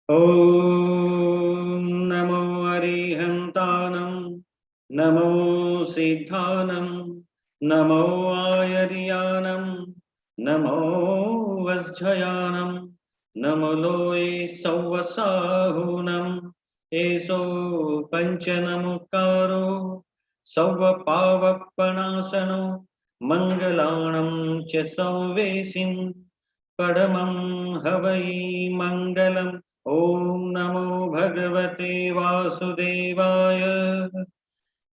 Om Namo Arihantanam, Namo Siddhanam, Namo Ayariyanam, Namo Vajjayanam, Namo Loe Savasahunam, Eso Panchanamukaro, Savapavapanasano, Mangalanam Chesavesim, Padamam Havai Mangalam. Om Namo Bhagavate Vasudevaya.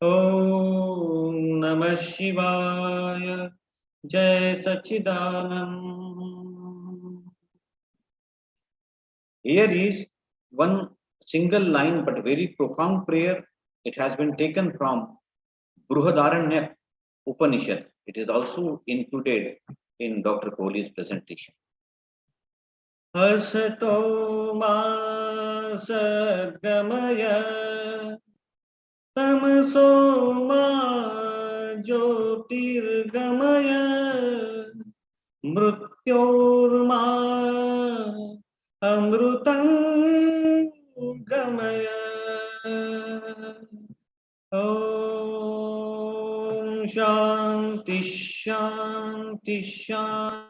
Om Namah Shivaya. Jai Sachidanand. Here is one single line but very profound prayer. It has been taken from Bruhadaranya Upanishad. It is also included in Dr. Kohli's presentation. Asato ma sadgamaya tamaso ma jyotirgamaya mrityorma amrutam gamaya. Om Shanti Shanti Shanti.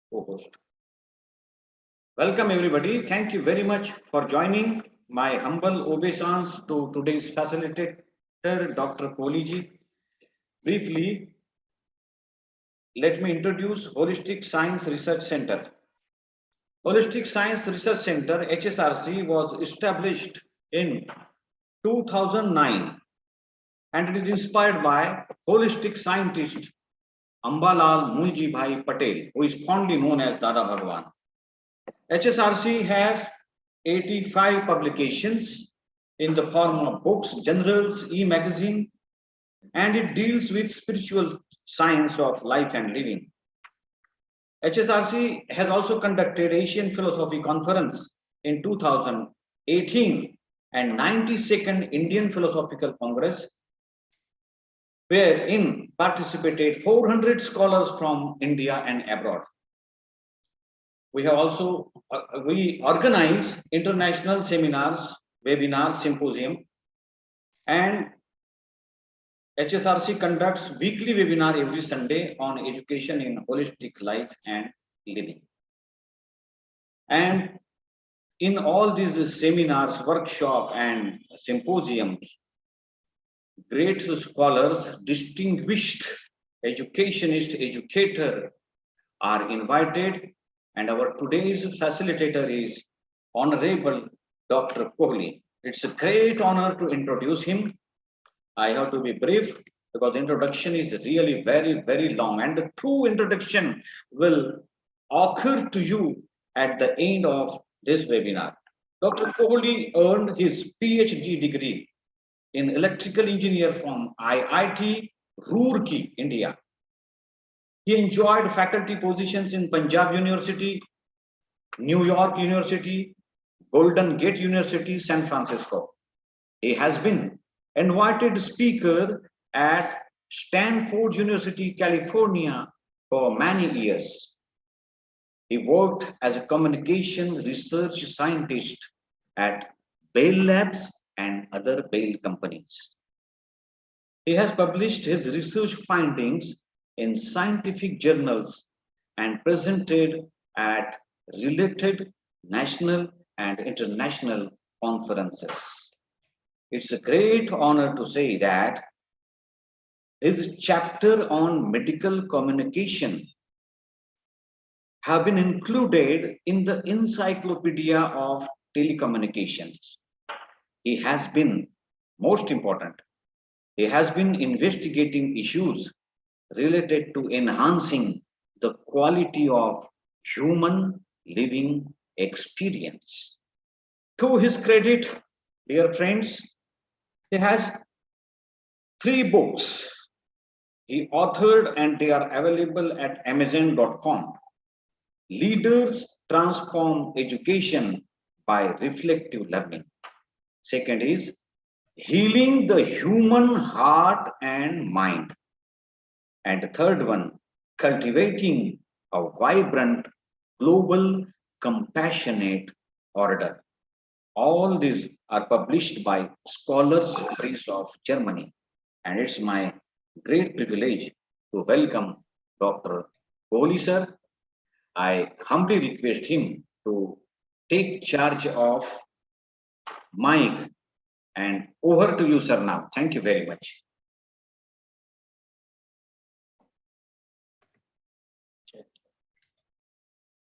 Co-host. Welcome everybody. Thank you very much for joining. My humble obeisance to today's facilitator, Dr. Kohli ji. Briefly, let me introduce Holistic Science Research Center. Holistic Science Research Center, HSRC, was established in 2009 and it is inspired by holistic scientist Ambalal Mulji Bhai Patel, who is fondly known as Dada Bhagwan. HSRC has 85 publications in the form of books, journals, e-magazine, and it deals with spiritual science of life and living. HSRC has also conducted Asian Philosophy Conference in 2018 and 92nd Indian Philosophical Congress, wherein participated 400 scholars from India and abroad. We have also we organize international seminars, webinars, symposium, and HSRC conducts weekly webinar every Sunday on education in holistic life and living. And in all these seminars, workshops, and symposiums, great scholars, distinguished educationists, educators are invited, and our today's facilitator is Honorable Dr. Kohli. It's a great honor to introduce him. I have to be brief because the introduction is really very, very long, and the true introduction will occur to you at the end of this webinar. Dr. Kohli earned his Ph.D. degree in electrical engineer from IIT Roorkee, India. He enjoyed faculty positions in Panjab University, New York University, Golden Gate University, San Francisco. He has been invited speaker at Stanford University, California for many years. He worked as a communication research scientist at Bell Labs and other Bell companies. He has published his research findings in scientific journals and presented at related national and international conferences. It's a great honor to say that his chapter on medical communication have been included in the encyclopedia of telecommunications. He has been, most important, he has been investigating issues related to enhancing the quality of human living experience. To his credit, dear friends, he has 3 books he authored and they are available at amazon.com. Leaders transform education by reflective learning. Second is healing the human heart and mind. And the third one, cultivating a vibrant, global, compassionate order. All these are published by Scholars Prize of Germany. And it's my great privilege to welcome Dr. Kohli sir. I humbly request him to take charge of mic, and over to you, sir, now. Thank you very much.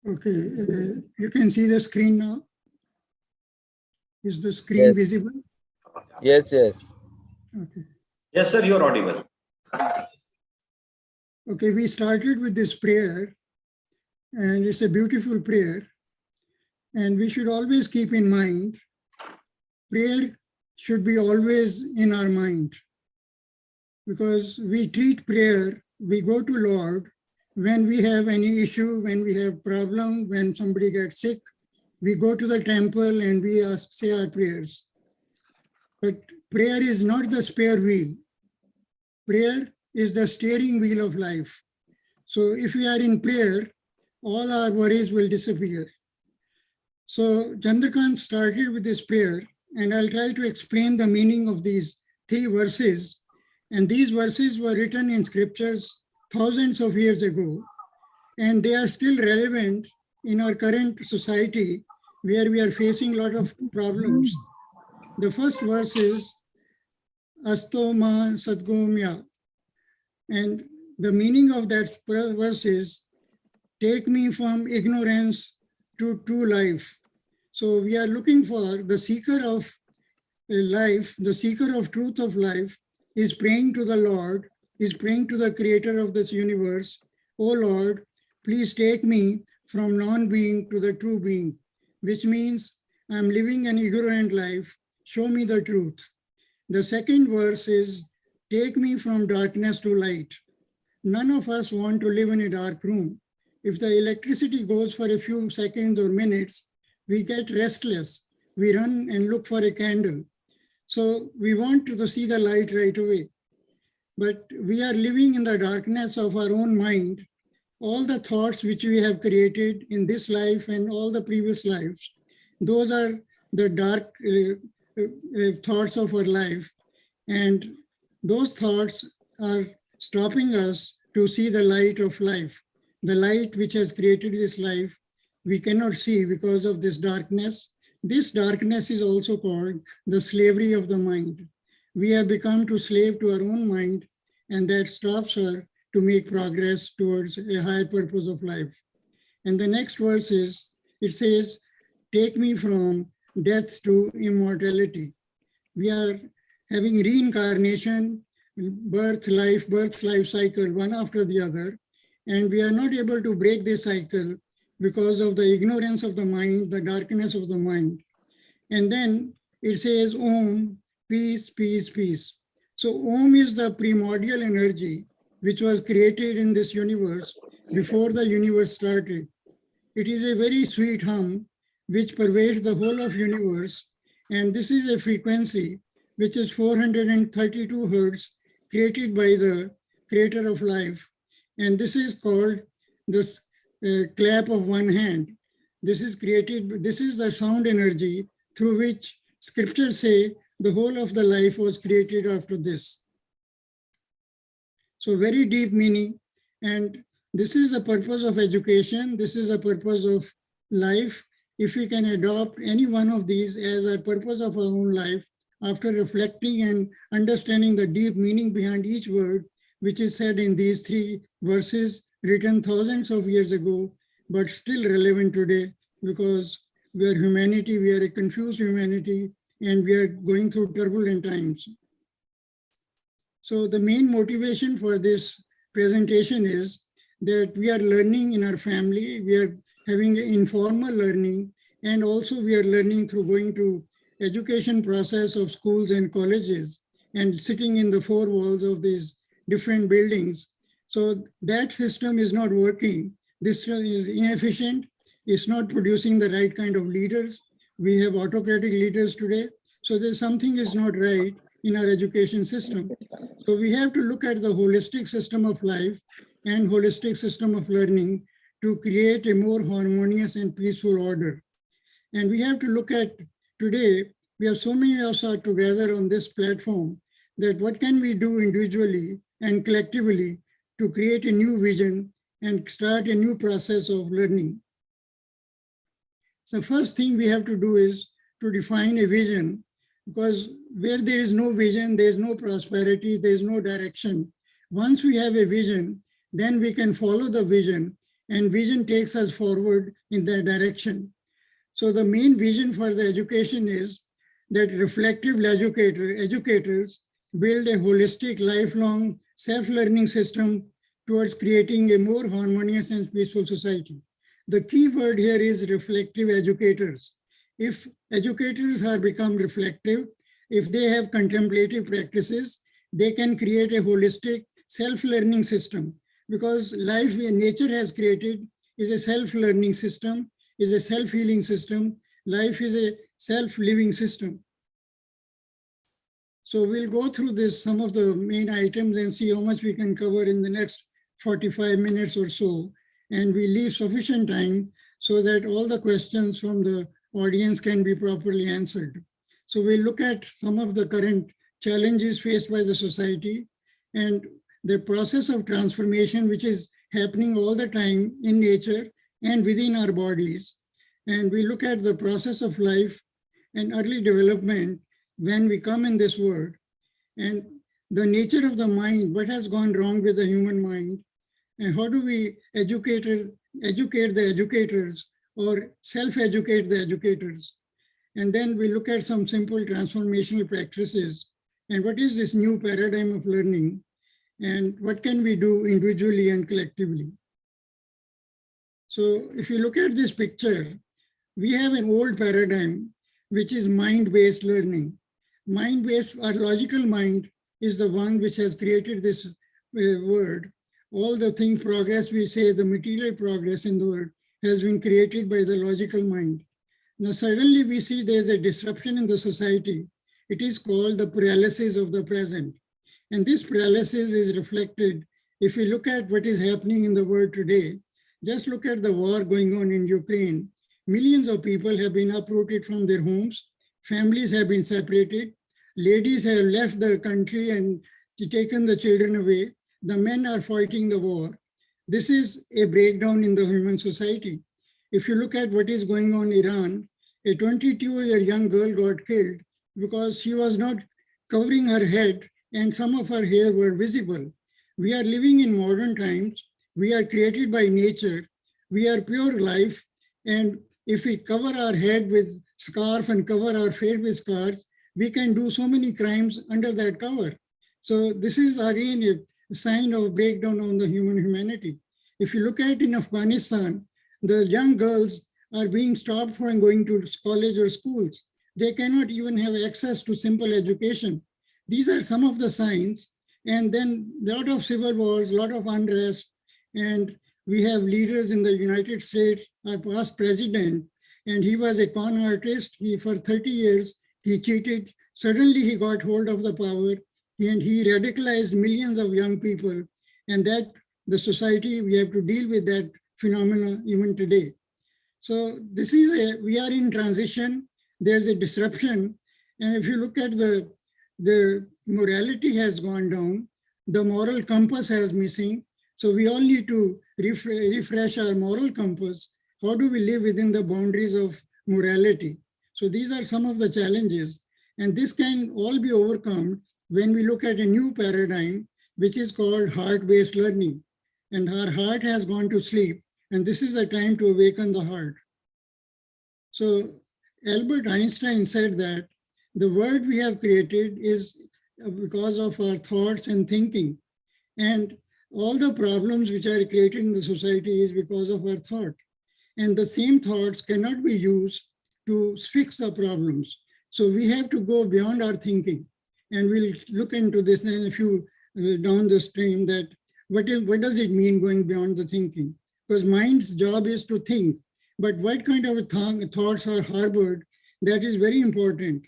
Okay, you can see the screen now. Is the screen Yes. visible? Yes, yes. Okay. Yes, sir, you're audible. Okay, we started with this prayer, and it's a beautiful prayer. And we should always keep in mind, prayer should be always in our mind. Because we treat prayer, we go to Lord when we have any issue, when we have problem, when somebody gets sick, we go to the temple and we say our prayers. But prayer is not the spare wheel. Prayer is the steering wheel of life. So if we are in prayer, all our worries will disappear. So Chandrakant started with this prayer, and I'll try to explain the meaning of these 3 verses. And these verses were written in scriptures thousands of years ago, and they are still relevant in our current society where we are facing a lot of problems. The first verse is Asto Ma Sadgomya. And the meaning of that verse is, take me from ignorance to true life. So we are looking for the seeker of life, the seeker of truth of life is praying to the Lord, is praying to the creator of this universe. Oh Lord, please take me from non-being to the true being, which means I'm living an ignorant life. Show me the truth. The second verse is, take me from darkness to light. None of us want to live in a dark room. If the electricity goes for a few seconds or minutes, we get restless. We run and look for a candle. So we want to see the light right away. But we are living in the darkness of our own mind. All the thoughts which we have created in this life and all the previous lives, those are the dark thoughts of our life. And those thoughts are stopping us to see the light of life. The light which has created this life, we cannot see because of this darkness. This darkness is also called the slavery of the mind. We have become to slave to our own mind, and that stops her to make progress towards a higher purpose of life. And the next verse is, it says, take me from death to immortality. We are having reincarnation, birth, life cycle, one after the other. And we are not able to break this cycle because of the ignorance of the mind, the darkness of the mind. And then it says, Om, peace, peace, peace. So Om is the primordial energy which was created in this universe before the universe started. It is a very sweet hum which pervades the whole of universe. And this is a frequency which is 432 hertz created by the creator of life. And this is called this clap of one hand. This is created, this is the sound energy through which scriptures say the whole of the life was created after this. So very deep meaning. And this is the purpose of education. This is the purpose of life. If we can adopt any one of these as a purpose of our own life, after reflecting and understanding the deep meaning behind each word, which is said in these 3 verses written thousands of years ago, but still relevant today because we are humanity, we are a confused humanity, and we are going through turbulent times. So the main motivation for this presentation is that we are learning in our family, we are having informal learning, and also we are learning through going to education process of schools and colleges and sitting in the 4 walls of these different buildings. So that system is not working. This is inefficient. It's not producing the right kind of leaders. We have autocratic leaders today. So there's something is not right in our education system. So we have to look at the holistic system of life and holistic system of learning to create a more harmonious and peaceful order. And we have to look at today, we have so many of us are together on this platform, that what can we do individually and collectively to create a new vision and start a new process of learning. So first thing we have to do is to define a vision, because where there is no vision, there is no prosperity, there is no direction. Once we have a vision, then we can follow the vision, and vision takes us forward in that direction. So the main vision for the education is that reflective educators build a holistic, lifelong, self-learning system towards creating a more harmonious and peaceful society. The key word here is reflective educators. If educators have become reflective, if they have contemplative practices, they can create a holistic self-learning system, because life in nature has created is a self-learning system, is a self-healing system. Life is a self-living system. So we'll go through this, some of the main items, and see how much we can cover in the next 45 minutes or so. And we leave sufficient time so that all the questions from the audience can be properly answered. So we'll look at some of the current challenges faced by the society and the process of transformation, which is happening all the time in nature and within our bodies. And we look at the process of life and early development when we come in this world, and the nature of the mind, what has gone wrong with the human mind, and how do we educate the educators or self-educate the educators. And then we look at some simple transformational practices and what is this new paradigm of learning and what can we do individually and collectively. So if you look at this picture, we have an old paradigm, which is mind-based learning. Mind-based, our logical mind is the one which has created this word. All the things, progress, we say the material progress in the world has been created by the logical mind. Now, suddenly we see there's a disruption in the society. It is called the paralysis of the present. And this paralysis is reflected, if we look at what is happening in the world today, just look at the war going on in Ukraine. Millions of people have been uprooted from their homes. Families have been separated. Ladies have left the country and taken the children away. The men are fighting the war. This is a breakdown in the human society. If you look at what is going on in Iran, a 22-year young girl got killed because she was not covering her head and some of her hair were visible. We are living in modern times. We are created by nature. We are pure life. And if we cover our head with scarf and cover our face with scarves, we can do so many crimes under that cover. So this is again a sign of breakdown on the humanity. If you look at in Afghanistan, the young girls are being stopped from going to college or schools. They cannot even have access to simple education. These are some of the signs. And then a lot of civil wars, a lot of unrest. And we have leaders in the United States, our past president, and he was a con artist. For 30 years, he cheated. Suddenly he got hold of the power and he radicalized millions of young people. And that the society, we have to deal with that phenomena even today. So this is we are in transition. There's a disruption. And if you look at the morality has gone down, the moral compass has missing. So we all need to refresh our moral compass. How do we live within the boundaries of morality? So these are some of the challenges. And this can all be overcome when we look at a new paradigm, which is called heart-based learning. And our heart has gone to sleep. And this is a time to awaken the heart. So Albert Einstein said that the world we have created is because of our thoughts and thinking. And all the problems which are created in the society is because of our thought. And the same thoughts cannot be used to fix the problems. So we have to go beyond our thinking. And we'll look into this in a few down the stream that what does it mean going beyond the thinking? Because mind's job is to think, but what kind of thoughts are harbored, that is very important.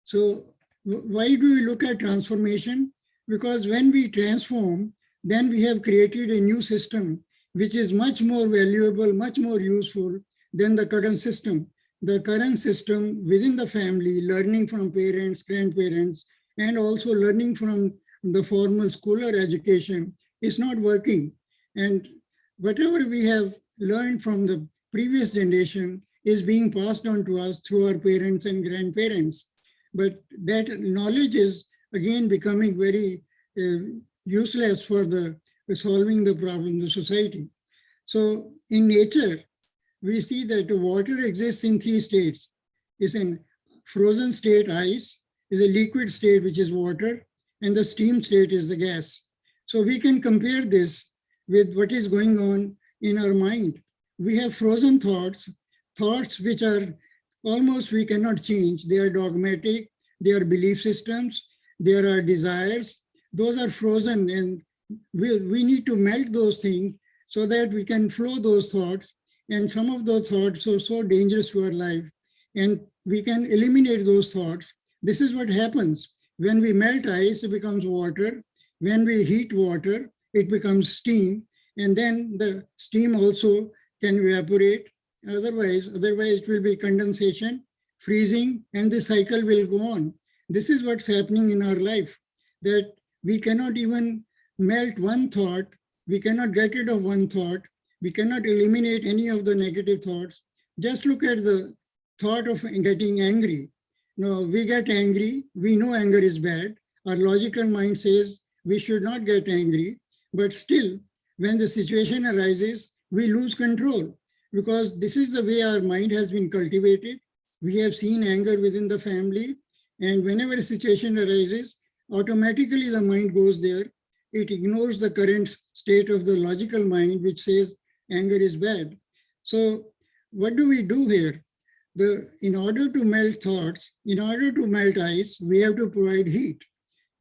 So why do we look at transformation? Because when we transform, then we have created a new system which is much more valuable, much more useful than the current system. The current system within the family, learning from parents, grandparents, and also learning from the formal school or education is not working. And whatever we have learned from the previous generation is being passed on to us through our parents and grandparents. But that knowledge is again becoming very useless for solving the problem of society. So in nature, we see that water exists in 3 states. It's in frozen state, ice, is a liquid state, which is water, and the steam state is the gas. So we can compare this with what is going on in our mind. We have frozen thoughts, thoughts which are almost we cannot change. They are dogmatic, they are belief systems, there are desires. Those are frozen, and we need to melt those things so that we can flow those thoughts. And some of those thoughts are so dangerous to our life, and we can eliminate those thoughts. This is what happens. When we melt ice, it becomes water. When we heat water, it becomes steam. And then the steam also can evaporate. Otherwise it will be condensation, freezing, and the cycle will go on. This is what's happening in our life, that we cannot even melt one thought. We cannot get rid of one thought. We cannot eliminate any of the negative thoughts. Just look at the thought of getting angry. No, we get angry. We know anger is bad. Our logical mind says we should not get angry. But still, when the situation arises, we lose control, because this is the way our mind has been cultivated. We have seen anger within the family. And whenever a situation arises, automatically the mind goes there. It ignores the current state of the logical mind, which says anger is bad. So what do we do here? In order to melt thoughts, in order to melt ice, we have to provide heat.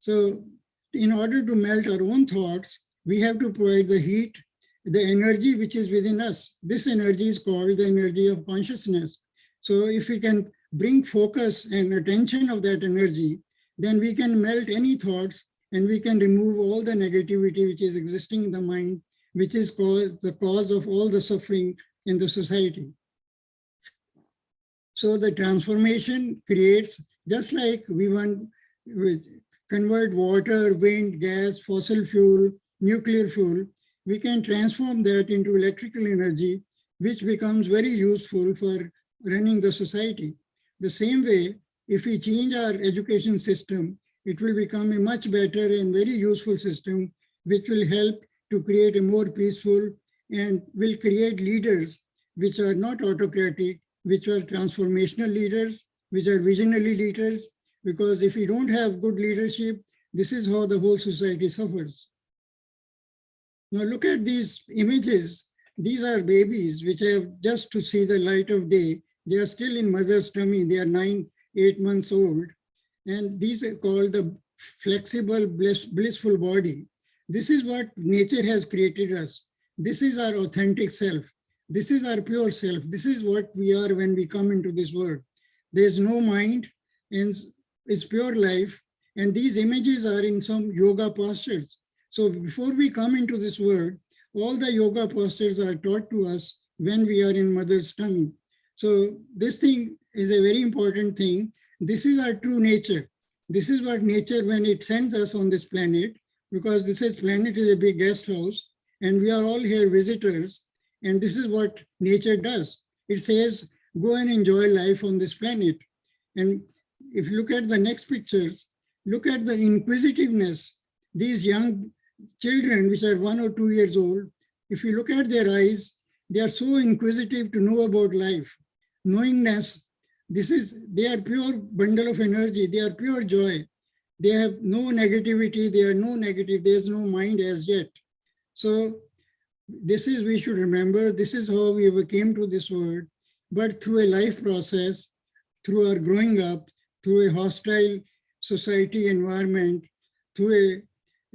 So in order to melt our own thoughts, we have to provide the heat, the energy which is within us. This energy is called the energy of consciousness. So if we can bring focus and attention of that energy, then we can melt any thoughts, and we can remove all the negativity which is existing in the mind, which is called the cause of all the suffering in the society. So the transformation creates, just like we want to convert water, wind, gas, fossil fuel, nuclear fuel, we can transform that into electrical energy, which becomes very useful for running the society. The same way, if we change our education system, it will become a much better and very useful system, which will help to create a more peaceful and will create leaders which are not autocratic, which are transformational leaders, which are visionary leaders, because if we don't have good leadership, this is how the whole society suffers. Now look at these images. These are babies which have just to see the light of day. They are still in mother's tummy. They are 9, 8 months old. And these are called the flexible, blissful body. This is what nature has created us. This is our authentic self. This is our pure self. This is what we are when we come into this world. There's no mind, and it's pure life. And these images are in some yoga postures. So before we come into this world, all the yoga postures are taught to us when we are in mother's tummy. So this thing is a very important thing. This is our true nature. This is what nature, when it sends us on this planet, because this planet is a big guest house, and we are all here visitors, and this is what nature does. It says, go and enjoy life on this planet. And if you look at the next pictures, look at the inquisitiveness. These young children, which are 1 or 2 years old, if you look at their eyes, they are so inquisitive to know about life. Knowingness, they are pure bundle of energy. They are pure joy. They have no negativity. They are no negative. There's no mind as yet. So we should remember, this is how we ever came to this world. But through a life process, through our growing up, through a hostile society environment, through a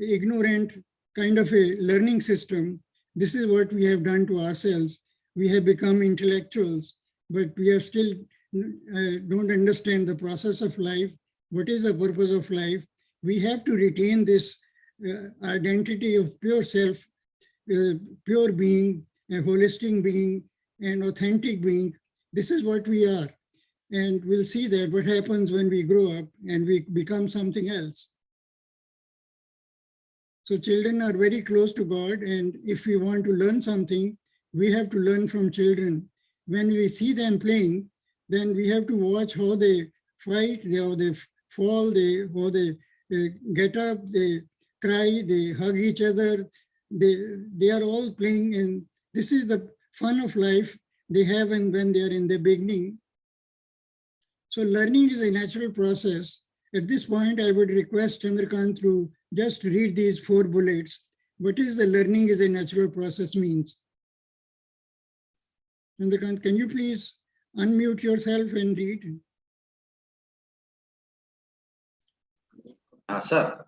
ignorant kind of a learning system, this is what we have done to ourselves. We have become intellectuals, but we are still don't understand the process of life. What is the purpose of life? We have to retain this identity of pure self, pure being, a holistic being, an authentic being. This is what we are. And we'll see that what happens when we grow up and we become something else. So children are very close to God, and if we want to learn something, we have to learn from children. When we see them playing, then we have to watch how they fight, how they fall, how they get up, they cry, they hug each other. They are all playing, and this is the fun of life they have when they are in the beginning. So learning is a natural process. At this point, I would request Chandrakant to just read these 4 bullets. What is the learning is a natural process means? Chandrakant, can you please unmute yourself and read? Sir.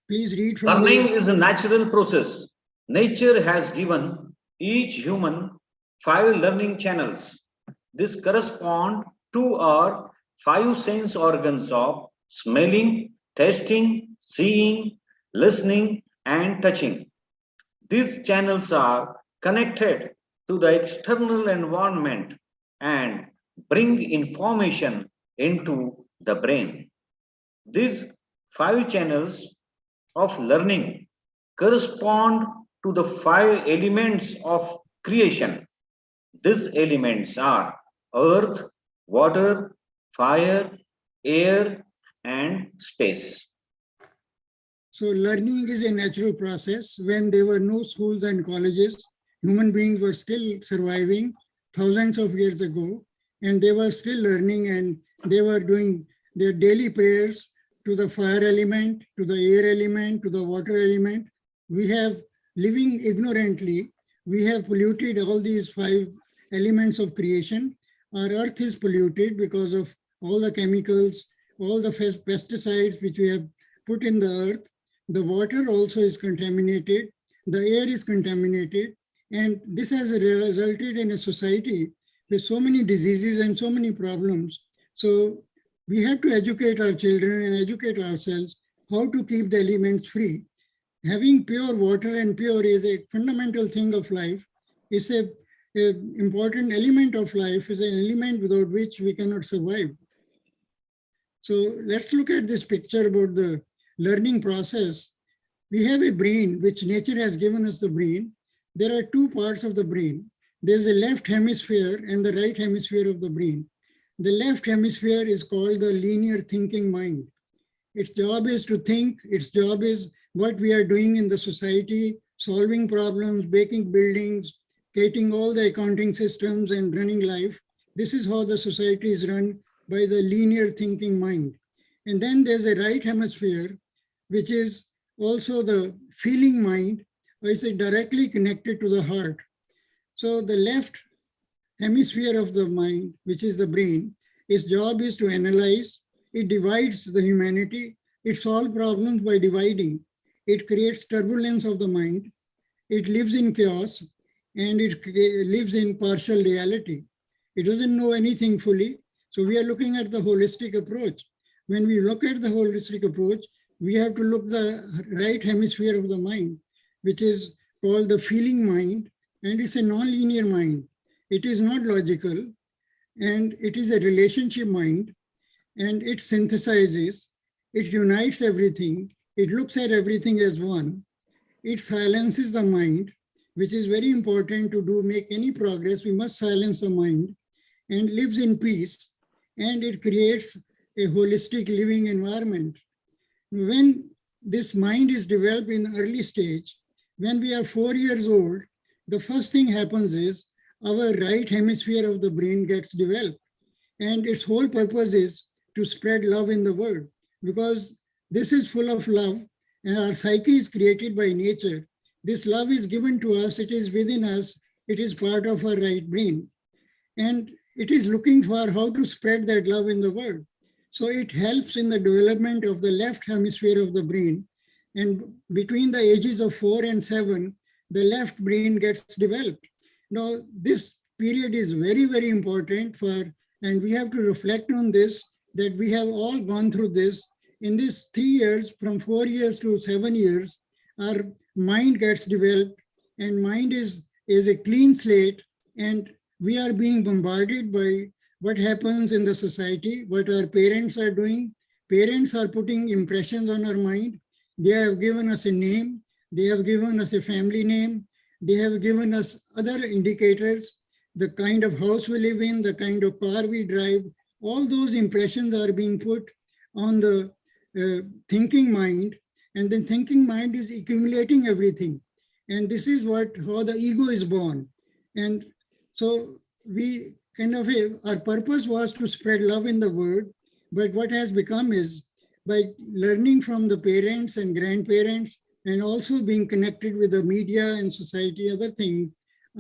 Please read from Learning these. is a natural process. Nature has given each human 5 learning channels. This corresponds to our 5 sense organs of smelling, tasting, seeing, listening, and touching. These channels are connected to the external environment and bring information into the brain. These 5 channels of learning correspond to the 5 elements of creation. These elements are earth, water, fire, air, and space. So learning is a natural process. When there were no schools and colleges, human beings were still surviving thousands of years ago, and they were still learning, and they were doing their daily prayers to the fire element, to the air element, to the water element. We have, living ignorantly, we have polluted all these 5 elements of creation. Our earth is polluted because of all the chemicals, all the pesticides which we have put in the earth. The water also is contaminated, the air is contaminated, and this has resulted in a society with so many diseases and so many problems. So we have to educate our children and educate ourselves how to keep the elements free. Having pure water and pure is a fundamental thing of life. It's an important element of life, is an element without which we cannot survive. So let's look at this picture about the learning process. We have a brain, which nature has given us the brain. There are 2 parts of the brain. There's a left hemisphere and the right hemisphere of the brain. The left hemisphere is called the linear thinking mind. Its job is to think, its job is what we are doing in the society, solving problems, making buildings, creating all the accounting systems and running life. This is how the society is run, by the linear thinking mind. And then there's a right hemisphere, which is also the feeling mind, or is directly connected to the heart. So the left hemisphere of the mind, which is the brain, its job is to analyze. It divides the humanity. It solves problems by dividing. It creates turbulence of the mind. It lives in chaos, and it lives in partial reality. It doesn't know anything fully. So we are looking at the holistic approach. When we look at the holistic approach, we have to look the right hemisphere of the mind, which is called the feeling mind, and it's a non-linear mind. It is not logical, and it is a relationship mind, and it synthesizes, it unites everything, it looks at everything as one, it silences the mind, which is very important to make any progress. We must silence the mind, and lives in peace, and it creates a holistic living environment. When this mind is developed in early stage, when we are 4 years old, the first thing happens is our right hemisphere of the brain gets developed, and its whole purpose is to spread love in the world, because this is full of love, and our psyche is created by nature. This love is given to us, it is within us, it is part of our right brain, and it is looking for how to spread that love in the world. So it helps in the development of the left hemisphere of the brain, and between the ages of 4 and 7, the left brain gets developed. Now, this period is very, very important and we have to reflect on this, that we have all gone through this. In these 3 years, from 4 years to 7 years, our mind gets developed, and mind is a clean slate, and we are being bombarded by what happens in the society, what our parents are doing. Parents are putting impressions on our mind. They have given us a name. They have given us a family name. They have given us other indicators, the kind of house we live in, the kind of car we drive. All those impressions are being put on the thinking mind, and then thinking mind is accumulating everything. And this is how the ego is born. And so we kind of, our purpose was to spread love in the world, but what has become is, by learning from the parents and grandparents, and also being connected with the media and society, other things,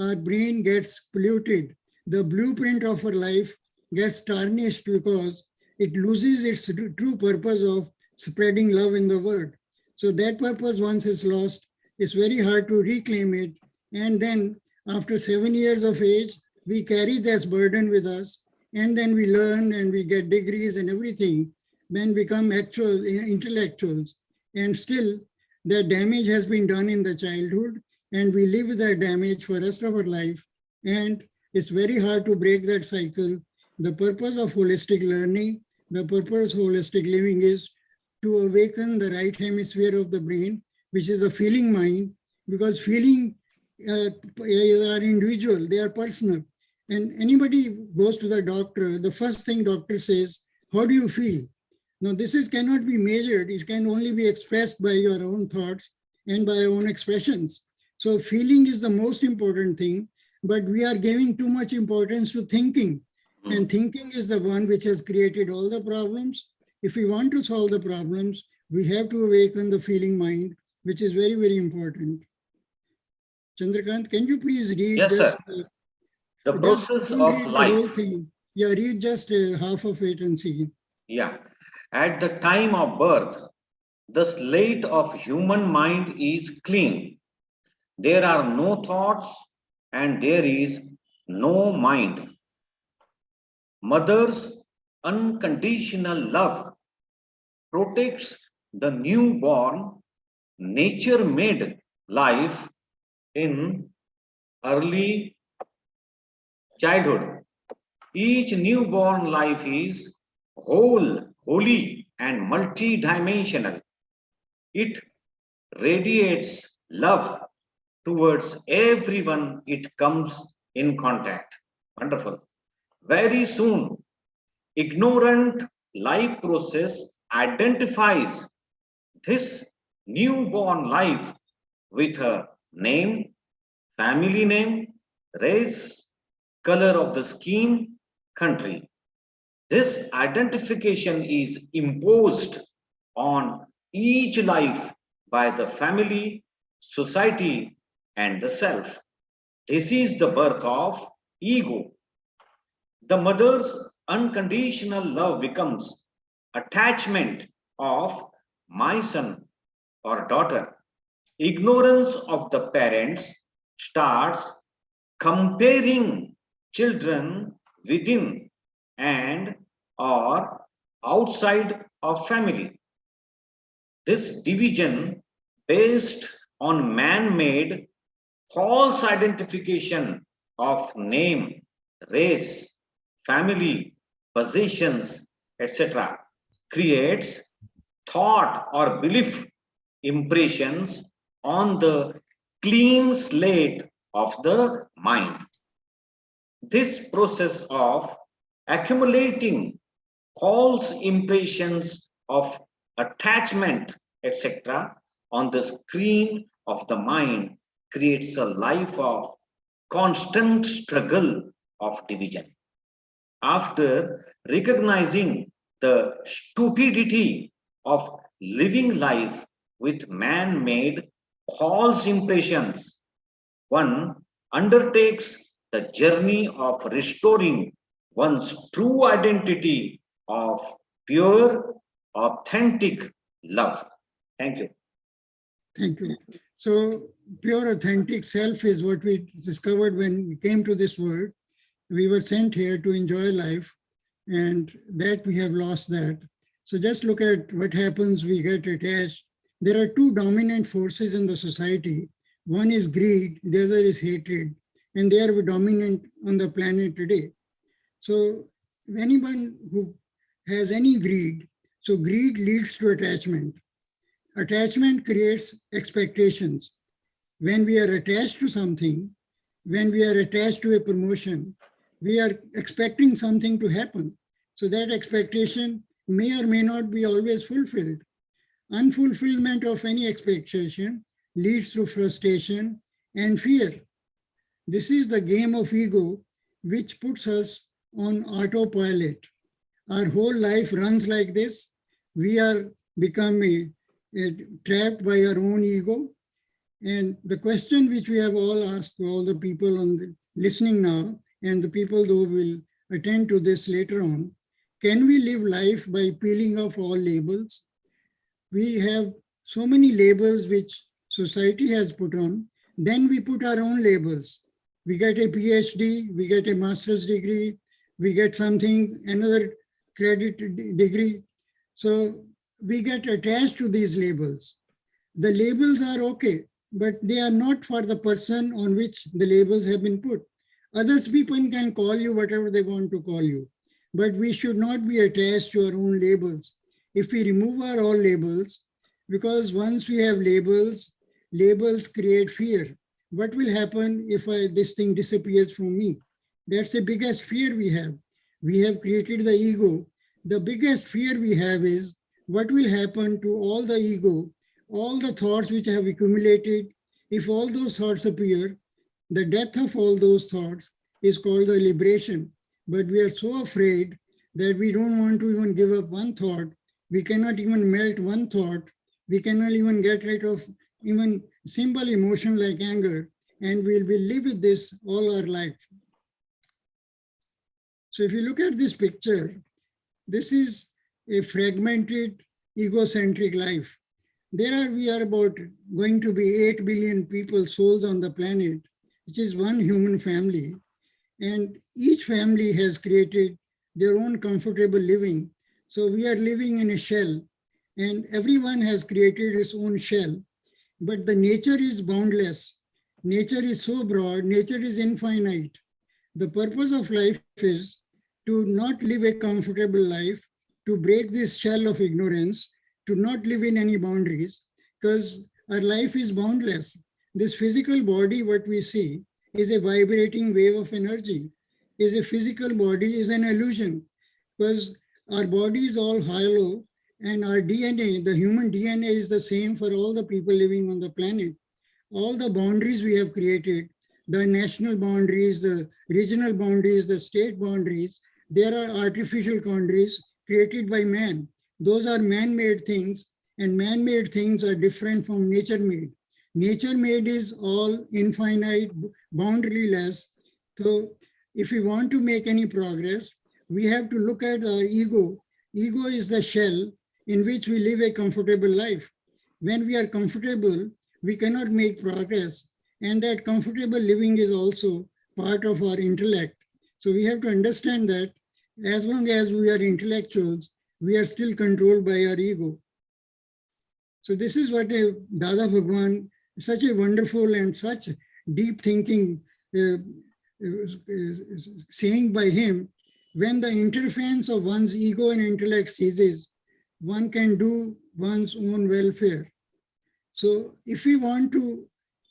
our brain gets polluted. The blueprint of our life gets tarnished because it loses its true purpose of spreading love in the world. So that purpose, once it's lost, it's very hard to reclaim it. And then after 7 years of age, we carry this burden with us, and then we learn and we get degrees and everything, then become actual intellectuals. And still, the damage has been done in the childhood, and we live with that damage for the rest of our life. And it's very hard to break that cycle. The purpose of holistic learning, the purpose of holistic living is to awaken the right hemisphere of the brain, which is a feeling mind, because feeling are individual, they are personal. And anybody goes to the doctor, the first thing doctor says, how do you feel? Now this cannot be measured, it can only be expressed by your own thoughts and by your own expressions. So feeling is the most important thing, but we are giving too much importance to thinking. And thinking is the one which has created all the problems. If we want to solve the problems, we have to awaken the feeling mind, which is very, very important. Chandrakant, can you please read Yes, just sir. The process don't of read the life. whole thing. Yeah, read just half of it and see. Yeah. At the time of birth, the slate of human mind is clean. There are no thoughts and there is no mind. Mother's unconditional love protects the newborn. Nature made life in early childhood. Each newborn life is whole, holy, and multidimensional. It radiates love towards everyone it comes in contact. Wonderful. Very soon, ignorant life process identifies this newborn life with a name, family name, race, color of the skin, country. This identification is imposed on each life by the family, society, and the self. This is the birth of ego. The mother's unconditional love becomes attachment of my son or daughter. Ignorance of the parents starts comparing children within and or outside of family. This division based on man-made false identification of name, race, family, possessions, etc. creates thought or belief impressions on the clean slate of the mind. This process of accumulating false impressions of attachment, etc., on the screen of the mind creates a life of constant struggle of division. After recognizing the stupidity of living life with man-made false impressions, one undertakes the journey of restoring one's true identity of pure, authentic love. Thank you. Thank you. So pure authentic self is what we discovered when we came to this world. We were sent here to enjoy life, and that we have lost that. So just look at what happens, we get attached. There are two dominant forces in the society. One is greed, the other is hatred, and they are dominant on the planet today. So anyone who has any greed, so greed leads to attachment. Attachment creates expectations. When we are attached to something, when we are attached to a promotion, we are expecting something to happen. So that expectation may or may not be always fulfilled. Unfulfillment of any expectation leads to frustration and fear. This is the game of ego, which puts us on autopilot. Our whole life runs like this. We are becoming trapped by our own ego. And the question which we have all asked to all the people listening now, and the people who will attend to this later on, can we live life by peeling off all labels? We have so many labels which society has put on, then we put our own labels. We get a Ph.D., we get a master's degree, we get something, another credit degree. So we get attached to these labels. The labels are okay, but they are not for the person on which the labels have been put. Others people can call you whatever they want to call you, but we should not be attached to our own labels. If we remove our own labels, because once we have labels, labels create fear. What will happen if this thing disappears from me? That's the biggest fear we have. We have created the ego. The biggest fear we have is what will happen to all the ego, all the thoughts which have accumulated. If all those thoughts appear, the death of all those thoughts is called the liberation. But we are so afraid that we don't want to even give up one thought. We cannot even melt one thought. We cannot even get rid of even simple emotion like anger. And we'll live with this all our life. So if you look at this picture, this is a fragmented, egocentric life. We are about going to be 8 billion people, souls on the planet, which is one human family. And each family has created their own comfortable living. So we are living in a shell, and everyone has created his own shell. But the nature is boundless. Nature is so broad, nature is infinite. The purpose of life is to not live a comfortable life, to break this shell of ignorance, to not live in any boundaries, because our life is boundless. This physical body, what we see, is a vibrating wave of energy. Is a physical body is an illusion, because our body is all hollow, and our DNA, the human DNA, is the same for all the people living on the planet. All the boundaries we have created, the national boundaries, the regional boundaries, the state boundaries, there are artificial boundaries created by man. Those are man-made things, and man-made things are different from nature-made. Nature-made is all infinite, boundaryless. So if we want to make any progress, we have to look at our ego. Ego is the shell in which we live a comfortable life. When we are comfortable, we cannot make progress. And that comfortable living is also part of our intellect. So we have to understand that as long as we are intellectuals, we are still controlled by our ego. So this is what Dada Bhagwan, such a wonderful and such deep thinking saying by him, when the interference of one's ego and intellect ceases, one can do one's own welfare. So if we want to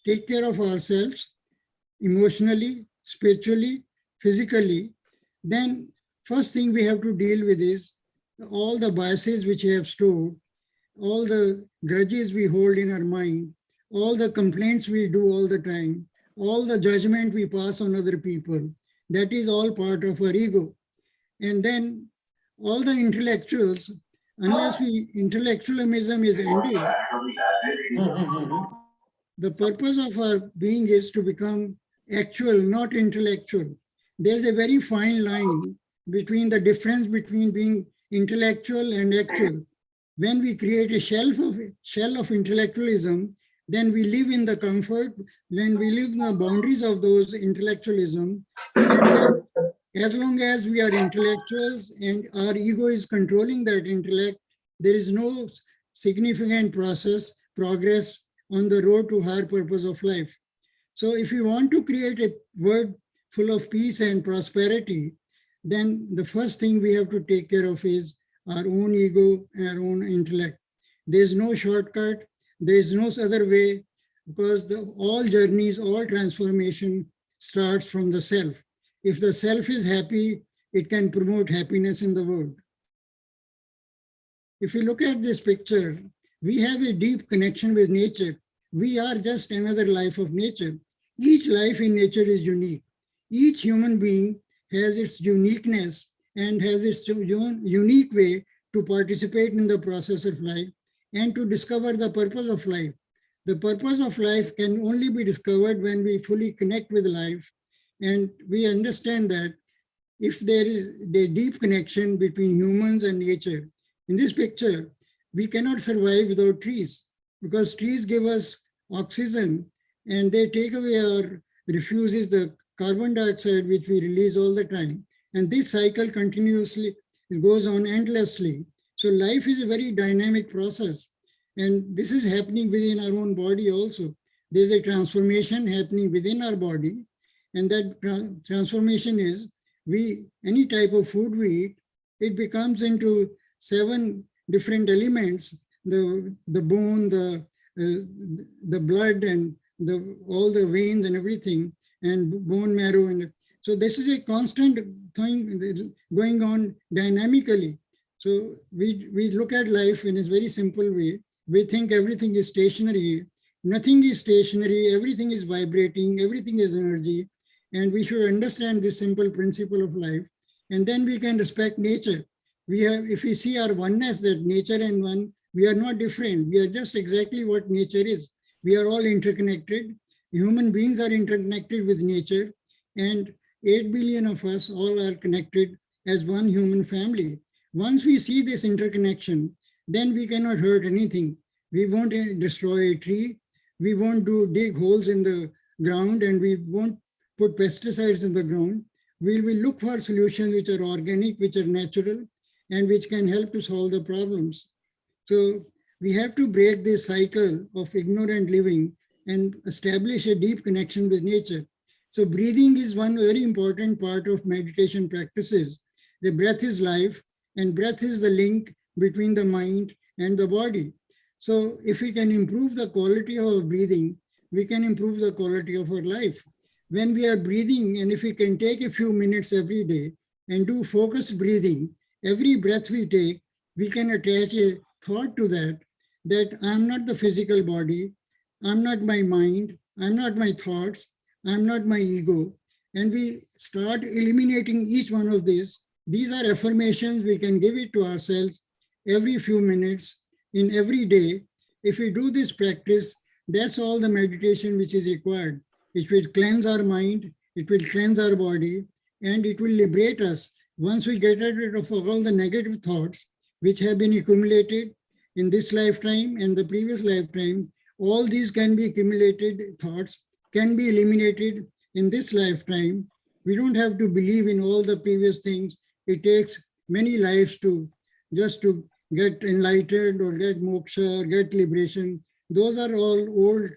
take care of ourselves emotionally, spiritually, physically, then first thing we have to deal with is all the biases which we have stored, all the grudges we hold in our mind, all the complaints we do all the time, all the judgment we pass on other people, that is all part of our ego. And then all the intellectuals, unless intellectualism is ended, the purpose of our being is to become actual, not intellectual. There's a very fine line between the difference between being intellectual and actual. When we create a shell of intellectualism, then we live in the comfort, when we live in the boundaries of those intellectualism, and then As long as we are intellectuals and our ego is controlling that intellect, there is no significant progress on the road to higher purpose of life. So if we want to create a world full of peace and prosperity, then the first thing we have to take care of is our own ego and our own intellect. There is no shortcut, there is no other way, because all journeys, all transformation starts from the self. If the self is happy, it can promote happiness in the world. If you look at this picture, we have a deep connection with nature. We are just another life of nature. Each life in nature is unique. Each human being has its uniqueness and has its own unique way to participate in the process of life and to discover the purpose of life. The purpose of life can only be discovered when we fully connect with life, and we understand that if there is a deep connection between humans and nature. In this picture, we cannot survive without trees, because trees give us oxygen and they take away our refuses, the carbon dioxide, which we release all the time. And this cycle continuously goes on endlessly. So life is a very dynamic process. And this is happening within our own body also. There's a transformation happening within our body. And that transformation is, any type of food we eat, it becomes into 7 different elements: the bone, the blood, and all the veins and everything, and bone marrow. And so this is a constant thing going on dynamically. So we look at life in a very simple way. We think everything is stationary. Nothing is stationary. Everything is vibrating. Everything is energy. And we should understand this simple principle of life. And then we can respect nature. If we see our oneness, that nature and one, we are not different. We are just exactly what nature is. We are all interconnected. Human beings are interconnected with nature. And 8 billion of us all are connected as one human family. Once we see this interconnection, then we cannot hurt anything. We won't destroy a tree. We won't dig holes in the ground, and we won't put pesticides in the ground. We will look for solutions which are organic, which are natural, and which can help to solve the problems. So we have to break this cycle of ignorant living and establish a deep connection with nature. So breathing is one very important part of meditation practices. The breath is life, and breath is the link between the mind and the body. So if we can improve the quality of our breathing, we can improve the quality of our life. When we are breathing, and if we can take a few minutes every day and do focused breathing, every breath we take, we can attach a thought to that I'm not the physical body, I'm not my mind, I'm not my thoughts, I'm not my ego. And we start eliminating each one of these. These are affirmations we can give it to ourselves every few minutes in every day. If we do this practice, that's all the meditation which is required. It will cleanse our mind, it will cleanse our body, and it will liberate us. Once we get rid of all the negative thoughts which have been accumulated in this lifetime and the previous lifetime, all these can be accumulated thoughts, can be eliminated in this lifetime. We don't have to believe in all the previous things. It takes many lives to get enlightened or get moksha or get liberation. Those are all old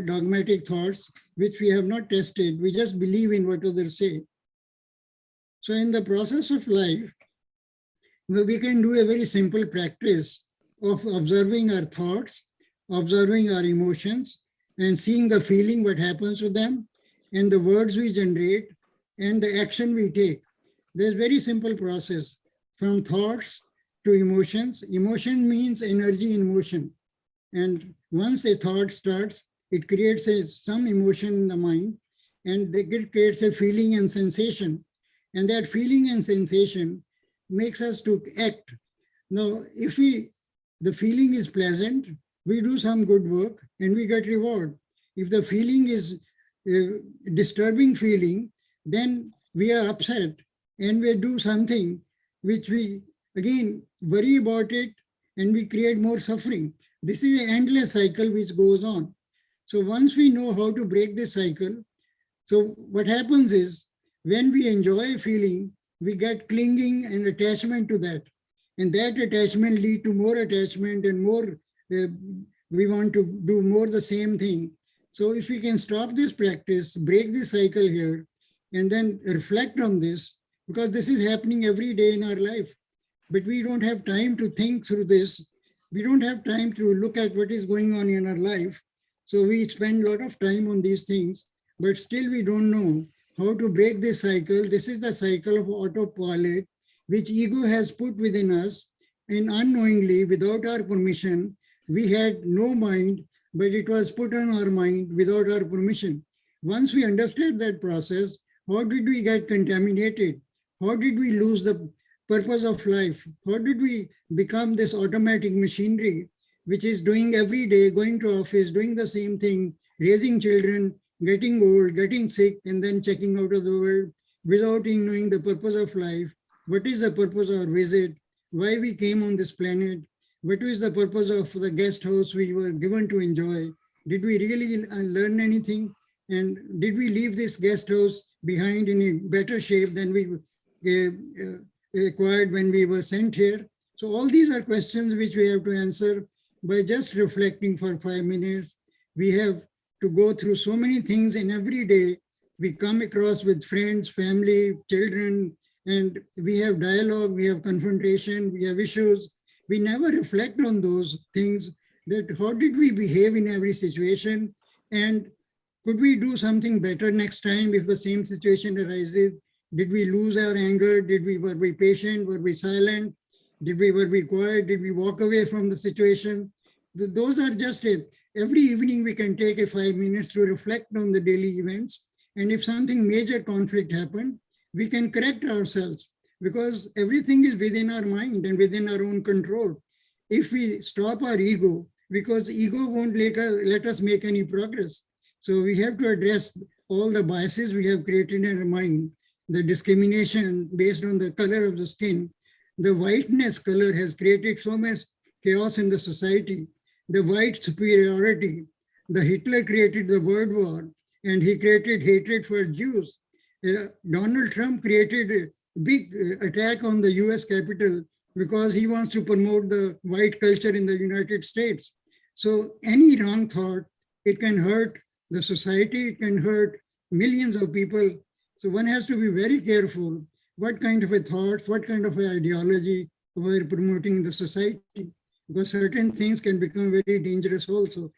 dogmatic thoughts which we have not tested. We just believe in what others say. So in the process of life, we can do a very simple practice of observing our thoughts, observing our emotions, and seeing the feeling, what happens to them, and the words we generate, and the action we take. There's a very simple process from thoughts to emotions. Emotion means energy in motion. And once a thought starts, it creates some emotion in the mind, and it creates a feeling and sensation. And that feeling and sensation makes us to act. Now, if the feeling is pleasant, we do some good work and we get reward. If the feeling is a disturbing feeling, then we are upset and we do something which we, again, worry about it, and we create more suffering. This is an endless cycle which goes on. So once we know how to break this cycle, so what happens is When we enjoy a feeling, we get clinging and attachment to that. And that attachment lead to more attachment and more, we want to do more the same thing. So if we can stop this practice, break this cycle here, and then reflect on this, because this is happening every day in our life, but we don't have time to think through this. We don't have time to look at what is going on in our life. So we spend a lot of time on these things, but still we don't know how to break this cycle. This is the cycle of autopilot, which ego has put within us, and unknowingly, without our permission, we had no mind, but it was put on our mind without our permission. Once we understood that process, how did we get contaminated? How did we lose the purpose of life? How did we become this automatic machinery, which is doing every day, going to office, doing the same thing, raising children, getting old, getting sick, and then checking out of the world without even knowing the purpose of life? What is the purpose of our visit? Why we came on this planet? What is the purpose of the guest house we were given to enjoy? Did we really learn anything? And did we leave this guest house behind in a better shape than we acquired when we were sent here? So all these are questions which we have to answer by just reflecting for 5 minutes. We have to go through so many things, and every day we come across with friends, family, children, and we have dialogue, we have confrontation, we have issues. We never reflect on those things, that how did we behave in every situation, and could we do something better next time if the same situation arises? Did we lose our anger? Were we patient? Were we silent? Were we quiet? Did we walk away from the situation? Those are just every evening we can take 5 minutes to reflect on the daily events. And if something major conflict happened, we can correct ourselves, because everything is within our mind and within our own control. If we stop our ego, because ego won't let us make any progress. So we have to address all the biases we have created in our mind, the discrimination based on the color of the skin. The whiteness color has created so much chaos in the society. The white superiority. The Hitler created the World War, and he created hatred for Jews. Donald Trump created a big attack on the US Capitol because he wants to promote the white culture in the United States. So any wrong thought, it can hurt the society, it can hurt millions of people. So one has to be very careful what kind of a thoughts, what kind of an ideology we're promoting in the society, because certain things can become very dangerous also.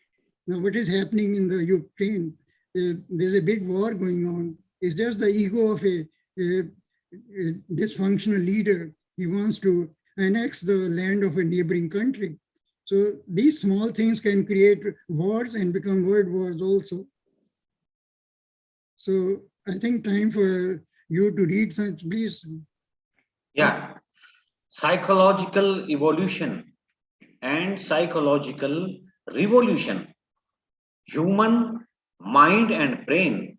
Now, what is happening in the Ukraine, there's a big war going on. It's just the ego of a dysfunctional leader. He wants to annex the land of a neighboring country. So these small things can create wars and become world wars also. So I think time for you to read some, please. Yeah, psychological evolution and psychological revolution. Human mind and brain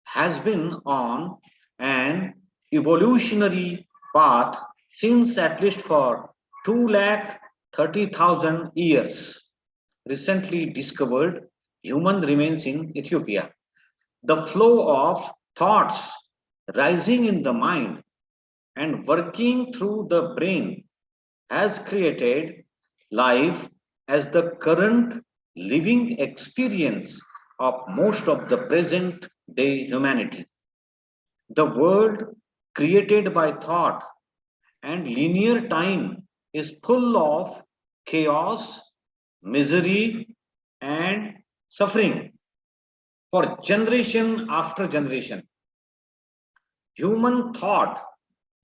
has been on an evolutionary path since at least for 230,000 years. Recently discovered human remains in Ethiopia. The flow of thoughts rising in the mind and working through the brain has created life as the current living experience of most of the present day humanity. The world created by thought and linear time is full of chaos, misery, and suffering for generation after generation. Human thought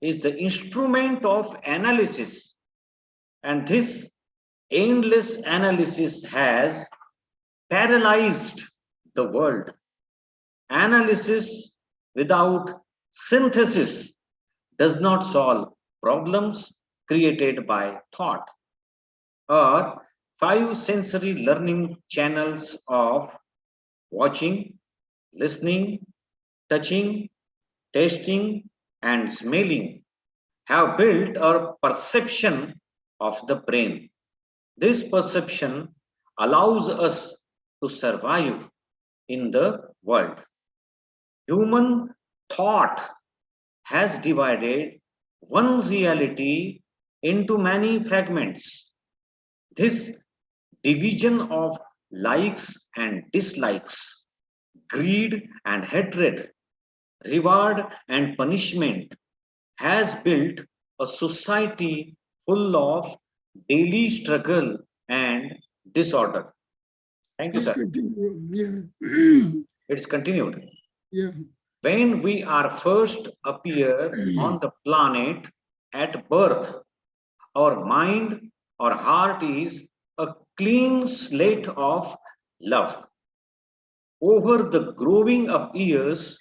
is the instrument of analysis, and this endless analysis has paralyzed the world. Analysis without synthesis does not solve problems created by thought. Or 5 sensory learning channels of watching, listening, touching, tasting, and smelling have built a perception of the brain. This perception allows us to survive in the world. Human thought has divided one reality into many fragments. This division of likes and dislikes, greed and hatred, reward and punishment has built a society full of daily struggle and disorder. Thank you, Please sir. continue. Yeah. It's continued. Yeah. When we are first appear on the planet at birth, our mind or heart is a clean slate of love. Over the growing up years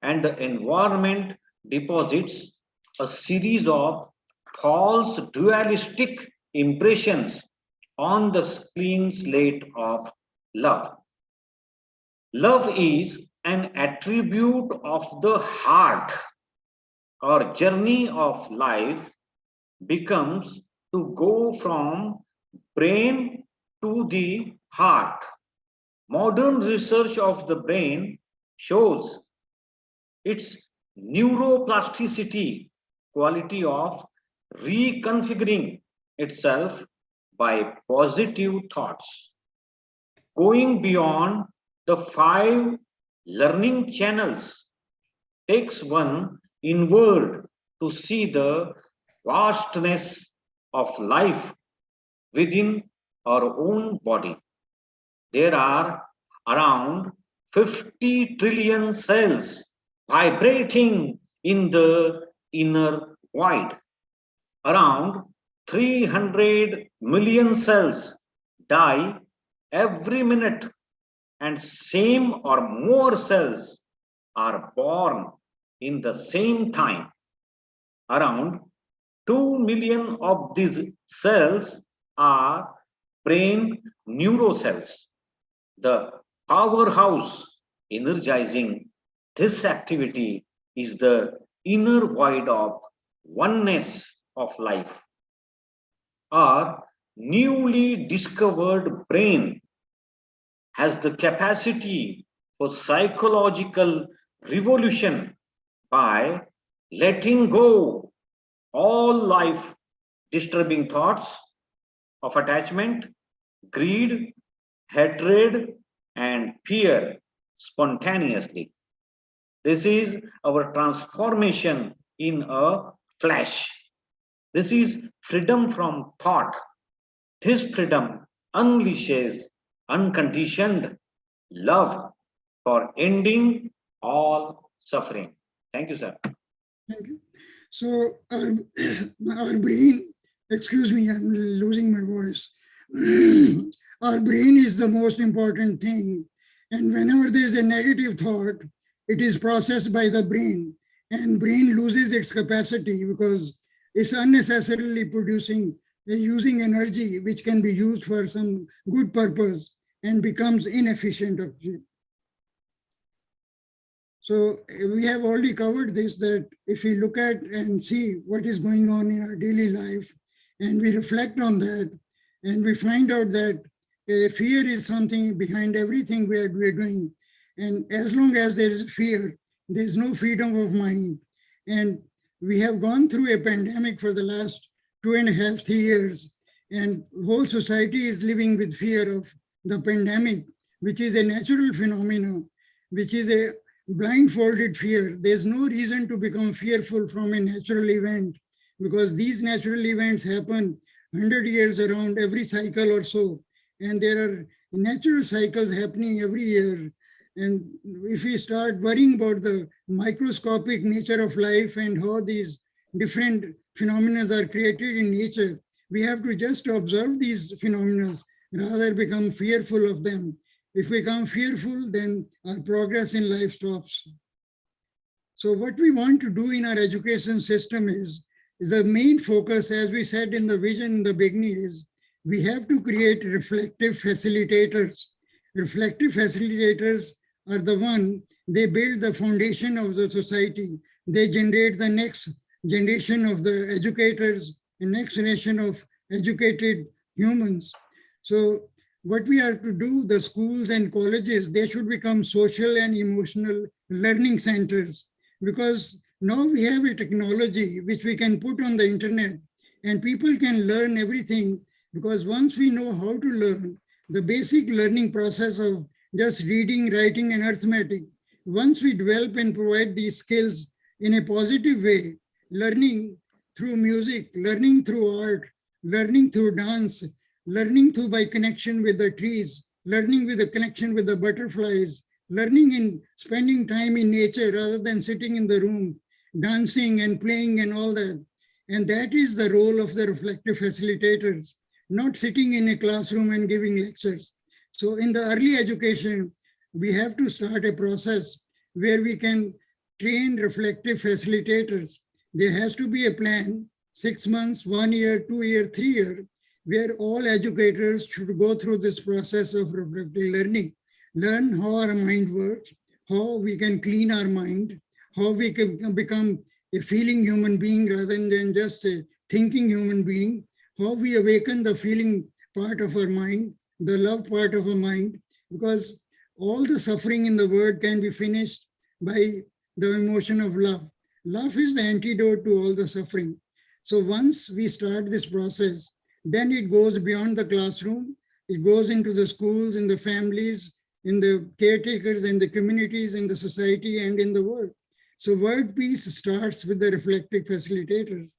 and the environment deposits a series of false dualistic impressions on the clean slate of love. Love is an attribute of the heart. Our journey of life becomes to go from brain to the heart. Modern research of the brain shows its neuroplasticity quality of reconfiguring itself by positive thoughts. Going beyond the 5 learning channels takes one inward to see the vastness of life within our own body. There are around 50 trillion cells vibrating in the inner void. Around 300 million cells die every minute, and same or more cells are born in the same time. Around 2 million of these cells are brain neurocells. The powerhouse energizing this activity is the inner void of oneness of life. Our newly discovered brain has the capacity for psychological revolution by letting go all life disturbing thoughts of attachment, greed, hatred, and fear spontaneously. This is our transformation in a flash. This is freedom from thought. This freedom unleashes unconditioned love for ending all suffering. Thank you, sir. Thank you. So our brain, excuse me, I'm losing my voice. Our brain is the most important thing. And whenever there's a negative thought, it is processed by the brain, and brain loses its capacity because it's unnecessarily using energy which can be used for some good purpose and becomes inefficient. So we have already covered this, that if we look at and see what is going on in our daily life, and we reflect on that, and we find out that fear is something behind everything we are doing. And as long as there is fear, there is no freedom of mind. And we have gone through a pandemic for the last 2.5, 3 years, and whole society is living with fear of the pandemic, which is a natural phenomenon, which is a blindfolded fear. There's no reason to become fearful from a natural event, because these natural events happen 100 years around every cycle or so. And there are natural cycles happening every year. And if we start worrying about the microscopic nature of life and how these different phenomena are created in nature, we have to just observe these phenomena rather become fearful of them. If we become fearful, then our progress in life stops. So what we want to do in our education system is the main focus, as we said in the vision in the beginning, is we have to create reflective facilitators. Reflective facilitators are the one, they build the foundation of the society. They generate the next generation of the educators, the next generation of educated humans. So what we are to do, the schools and colleges, they should become social and emotional learning centers because now we have a technology which we can put on the internet and people can learn everything, because once we know how to learn, the basic learning process of just reading, writing, and arithmetic, once we develop and provide these skills in a positive way, learning through music, learning through art, learning through dance, learning through by connection with the trees, learning with the connection with the butterflies, learning in spending time in nature rather than sitting in the room, dancing and playing and all that. And that is the role of the reflective facilitators, not sitting in a classroom and giving lectures. So in the early education, we have to start a process where we can train reflective facilitators. There has to be a plan, 6 months, 1 year, 2 year, 3 year, where all educators should go through this process of reflective learning, learn how our mind works, how we can clean our mind, how we can become a feeling human being rather than just a thinking human being, how we awaken the feeling part of our mind, the love part of our mind, because all the suffering in the world can be finished by the emotion of love. Love is the antidote to all the suffering. So once we start this process, then it goes beyond the classroom. It goes into the schools, in the families, in the caretakers, in the communities, in the society, and in the world. So world peace starts with the reflective facilitators.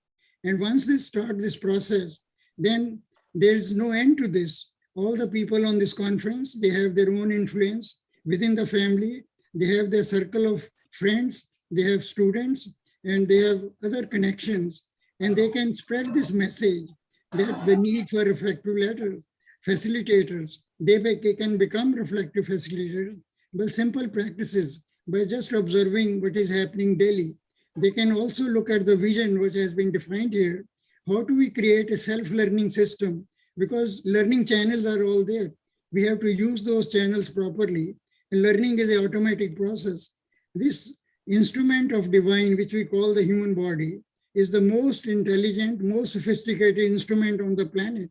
And once they start this process, then there's no end to this. All the people on this conference, they have their own influence within the family. They have their circle of friends, they have students, and they have other connections. And they can spread this message that the need for reflective facilitators, they can become reflective facilitators by simple practices, by just observing what is happening daily. They can also look at the vision which has been defined here. How do we create a self-learning system? Because learning channels are all there. We have to use those channels properly. And learning is an automatic process. This instrument of divine, which we call the human body, is the most intelligent, most sophisticated instrument on the planet.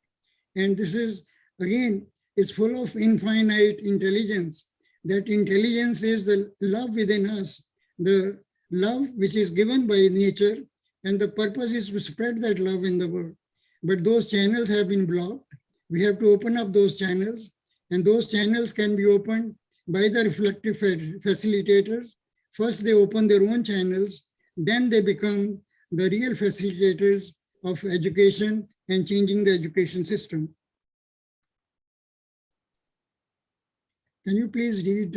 And this is, again, is full of infinite intelligence. That intelligence is the love within us, the love which is given by nature, and the purpose is to spread that love in the world. But those channels have been blocked. We have to open up those channels, and those channels can be opened by the reflective facilitators. First, they open their own channels, then they become the real facilitators of education and changing the education system. Can you please read?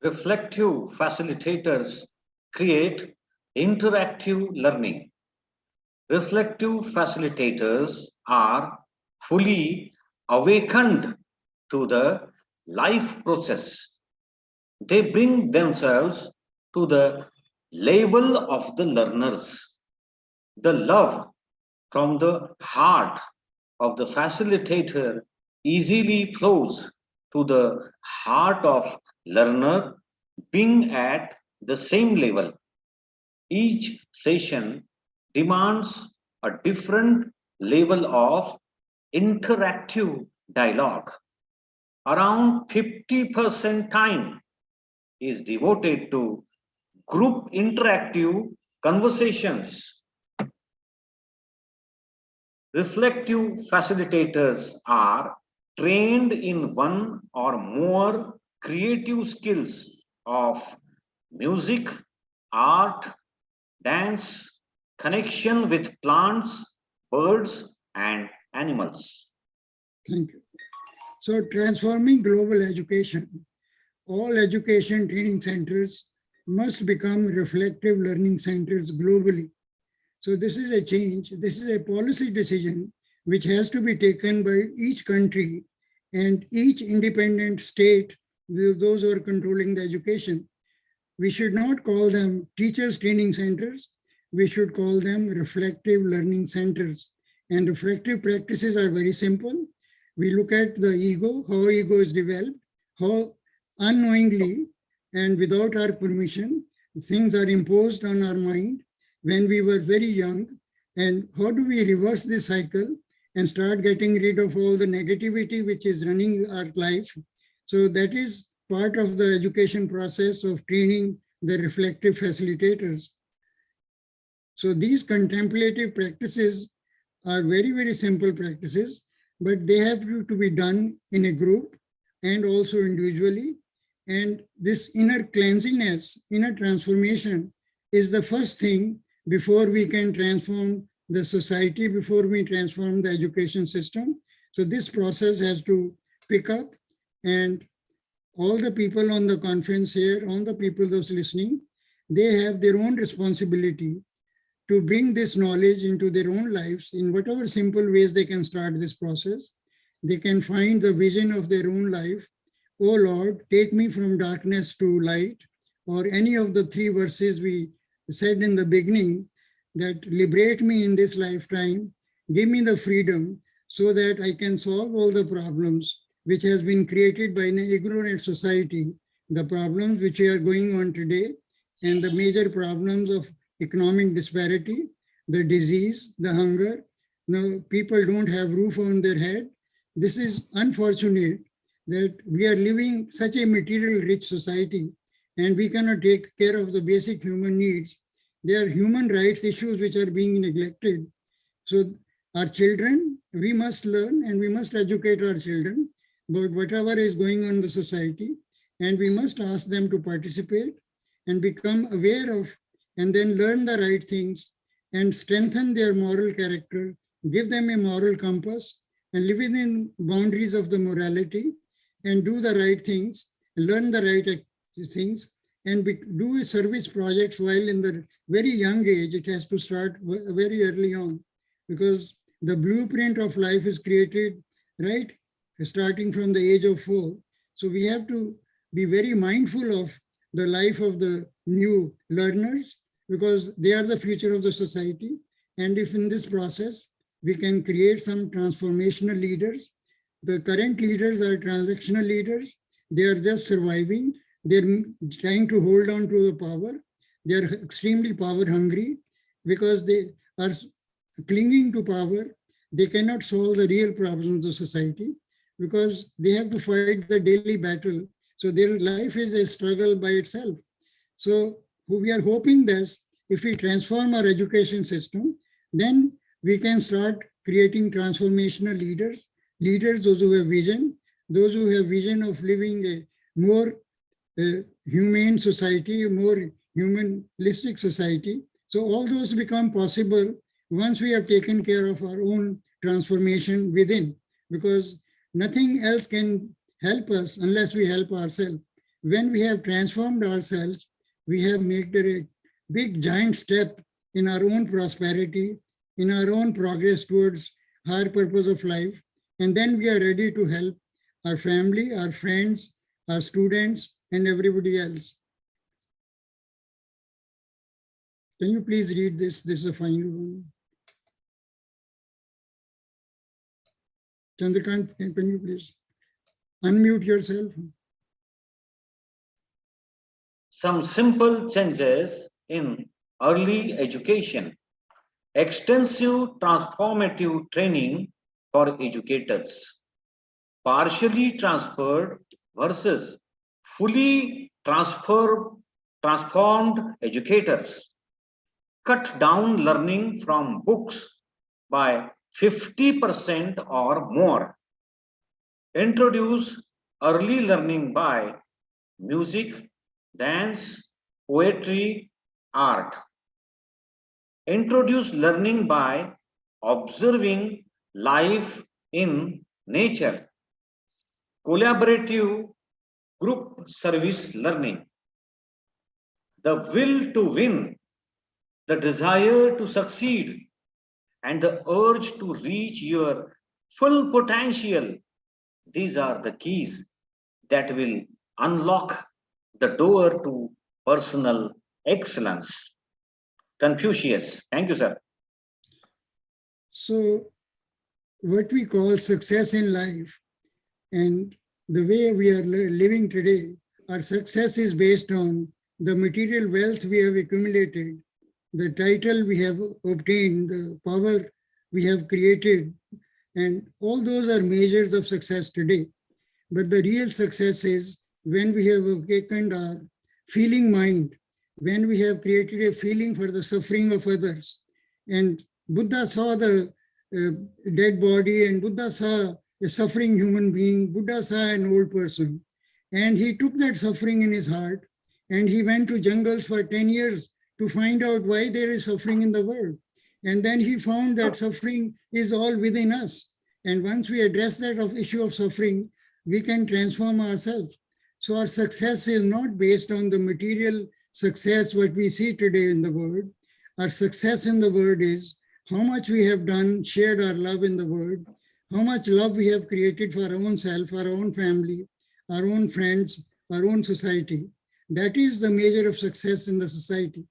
Reflective facilitators create interactive learning. Reflective facilitators are fully awakened to the life process. They bring themselves to the level of the learners. The love from the heart of the facilitator easily flows to the heart of learner, being at the same level. Each session demands a different level of interactive dialogue. Around 50% time is devoted to group interactive conversations. Reflective facilitators are trained in one or more creative skills of music, art, dance, connection with plants, birds, and animals. Thank you. So transforming global education, all education training centers must become reflective learning centers globally. So this is a change. This is a policy decision which has to be taken by each country and each independent state, those who are controlling the education. We should not call them teachers training centers. We should call them reflective learning centers. And reflective practices are very simple. We look at the ego, how ego is developed, how unknowingly and without our permission, things are imposed on our mind when we were very young. And how do we reverse this cycle and start getting rid of all the negativity which is running our life? So that is part of the education process of training the reflective facilitators. So these contemplative practices are very, very simple practices, but they have to be done in a group and also individually. And this inner cleanliness, inner transformation is the first thing before we can transform the society, before we transform the education system. So this process has to pick up, and all the people on the conference here, all the people those listening, they have their own responsibility to bring this knowledge into their own lives in whatever simple ways they can start this process. They can find the vision of their own life. Oh Lord, take me from darkness to light, or any of the 3 verses we said in the beginning, that liberate me in this lifetime, give me the freedom so that I can solve all the problems which has been created by an ignorant society, the problems which are going on today, and the major problems of economic disparity, the disease, the hunger. Now, people don't have roof on their head. This is unfortunate that we are living such a material-rich society, and we cannot take care of the basic human needs. There are human rights issues which are being neglected. So our children, we must learn and we must educate our children about whatever is going on in the society, and we must ask them to participate and become aware of, and then learn the right things and strengthen their moral character, give them a moral compass, and live within boundaries of the morality, and do the right things, learn the right things, and do service projects while in the very young age. It has to start very early on, because the blueprint of life is created, right, starting from the age of 4. So we have to be very mindful of the life of the new learners, because they are the future of the society. And if in this process, we can create some transformational leaders. The current leaders are transactional leaders. They are just surviving. They're trying to hold on to the power. They are extremely power hungry because they are clinging to power. They cannot solve the real problems of the society because they have to fight the daily battle. So their life is a struggle by itself. So we are hoping that if we transform our education system, then we can start creating transformational leaders, those who have vision, of living a more humane society, a more humanistic society. So all those become possible once we have taken care of our own transformation within, because nothing else can help us unless we help ourselves. When we have transformed ourselves, we have made a big giant step in our own prosperity, in our own progress towards higher purpose of life. And then we are ready to help our family, our friends, our students, and everybody else. Can you please read this? This is a final one. Chandrakant, can you please unmute yourself? Some simple changes in early education. Extensive transformative training for educators. Partially transferred versus fully transformed educators. Cut down learning from books by 50% or more. Introduce early learning by music, dance, poetry, art. Introduce learning by observing life in nature. Collaborative group service learning. The will to win, the desire to succeed, and the urge to reach your full potential. These are the keys that will unlock the door to personal excellence. Confucius. Thank you, sir. So what we call success in life and the way we are living today, our success is based on the material wealth we have accumulated, the title we have obtained, the power we have created, and all those are measures of success today. But the real success is when we have awakened our feeling mind when we have created a feeling for the suffering of others. And Buddha saw the dead body, and Buddha saw a suffering human being, Buddha saw an old person. And he took that suffering in his heart, and he went to jungles for 10 years to find out why there is suffering in the world. And then he found that suffering is all within us. And once we address that issue of suffering, we can transform ourselves. So our success is not based on the material success, what we see today in the world. Our success in the world is how much we have done, shared our love in the world, how much love we have created for our own self, our own family, our own friends, our own society. That is the measure of success in the society.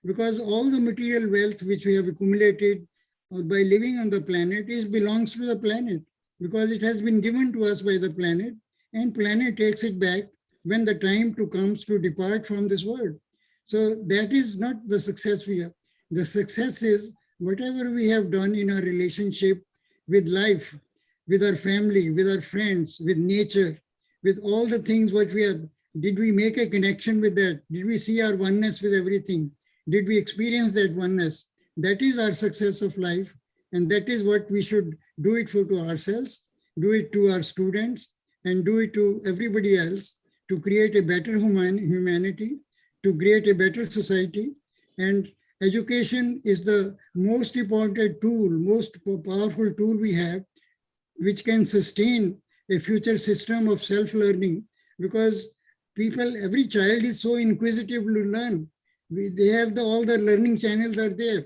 Because all the material wealth which we have accumulated by living on the planet belongs to the planet, because it has been given to us by the planet, and planet takes it back when the time comes to depart from this world. So that is not the success we have. The success is whatever we have done in our relationship with life, with our family, with our friends, with nature, with all the things what we have. Did we make a connection with that? Did we see our oneness with everything? Did we experience that oneness? That is our success of life. And that is what we should do it for to ourselves, do it to our students, and do it to everybody else to create a better humanity, to create a better society. And education is the most important tool, most powerful tool we have, which can sustain a future system of self-learning, because people, every child is so inquisitive to learn. They have all the learning channels are there.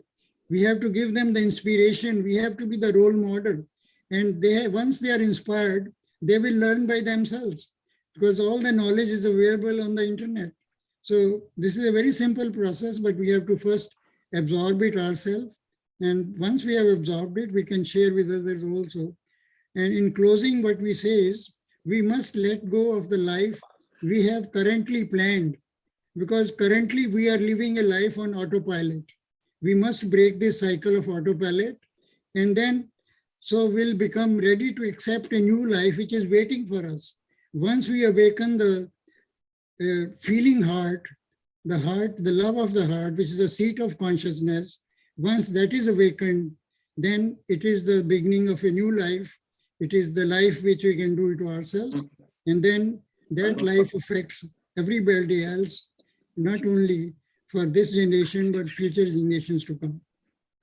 We have to give them the inspiration. We have to be the role model. And once they are inspired, they will learn by themselves, because all the knowledge is available on the internet. So this is a very simple process, but we have to first absorb it ourselves. And once we have absorbed it, we can share with others also. And in closing, what we say is, we must let go of the life we have currently planned, because currently we are living a life on autopilot. We must break this cycle of autopilot, and then so we'll become ready to accept a new life which is waiting for us. Once we awaken the feeling heart, the love of the heart, which is the seat of consciousness, once that is awakened, then it is the beginning of a new life. It is the life which we can do it to ourselves. And then that life affects everybody else, not only for this generation, but future generations to come.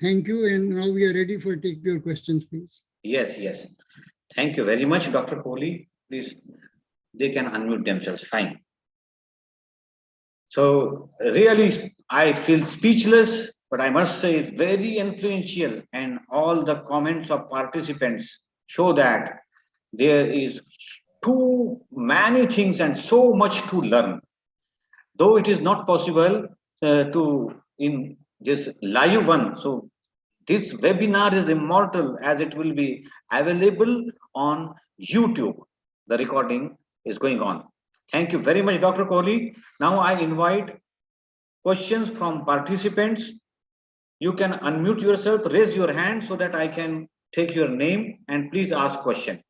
Thank you. And now we are ready for take your questions, please. Yes, yes. Thank you very much, Dr. Kohli. Please, they can unmute themselves. Fine. So really, I feel speechless, but I must say it's very influential, and all the comments of participants show that there is too many things and so much to learn. Though it is not possible to in this live one, so this webinar is immortal, as it will be available on YouTube. The recording is going on. Thank you very much, Dr. Kohli. Now I invite questions from participants. You can unmute yourself, raise your hand so that I can take your name, and please ask question.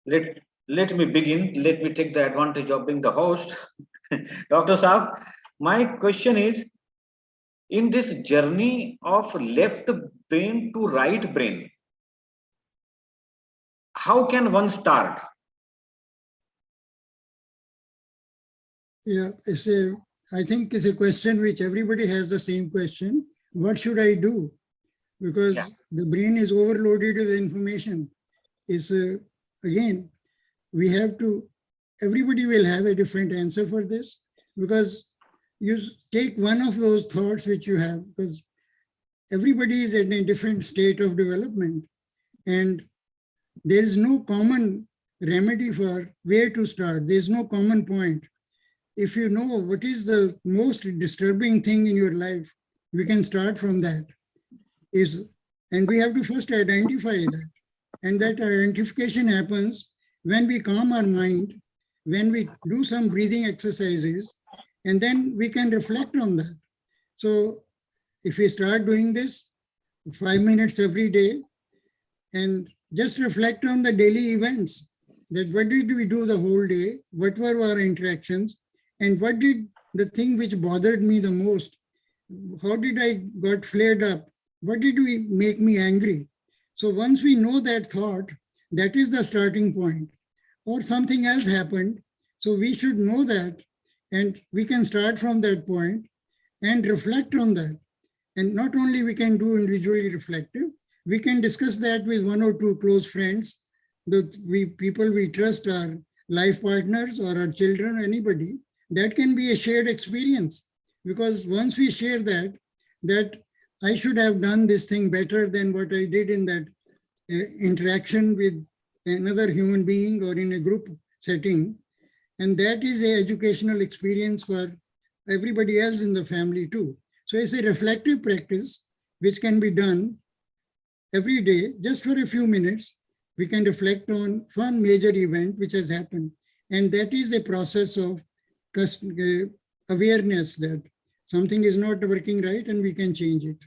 Let me begin. Let me take the advantage of being the host. Dr. Saab, my question is, in this journey of left brain to right brain, how can one start? Yeah, I think it's a question which everybody has the same question. What should I do? Because the brain is overloaded with information. Again, we have to, everybody will have a different answer for this, because you take one of those thoughts which you have, because everybody is in a different state of development, and there is no common remedy for where to start. There is no common point. If you know what is the most disturbing thing in your life, we can start from that. And we have to first identify that. And that identification happens when we calm our mind, when we do some breathing exercises, and then we can reflect on that. So if we start doing this 5 minutes every day, and just reflect on the daily events, that what did we do the whole day, what were our interactions, and what did the thing which bothered me the most, how did I got flared up? What did we make me angry? So once we know that thought, that is the starting point. Or something else happened. So we should know that, and we can start from that point and reflect on that. And not only we can do individually reflective, we can discuss that with one or two close friends, people we trust, our life partners or our children, anybody. That can be a shared experience, because once we share that I should have done this thing better than what I did in that interaction with another human being or in a group setting. And that is an educational experience for everybody else in the family too. So it's a reflective practice which can be done every day, just for a few minutes. We can reflect on one major event which has happened. And that is a process of awareness that something is not working right and we can change it.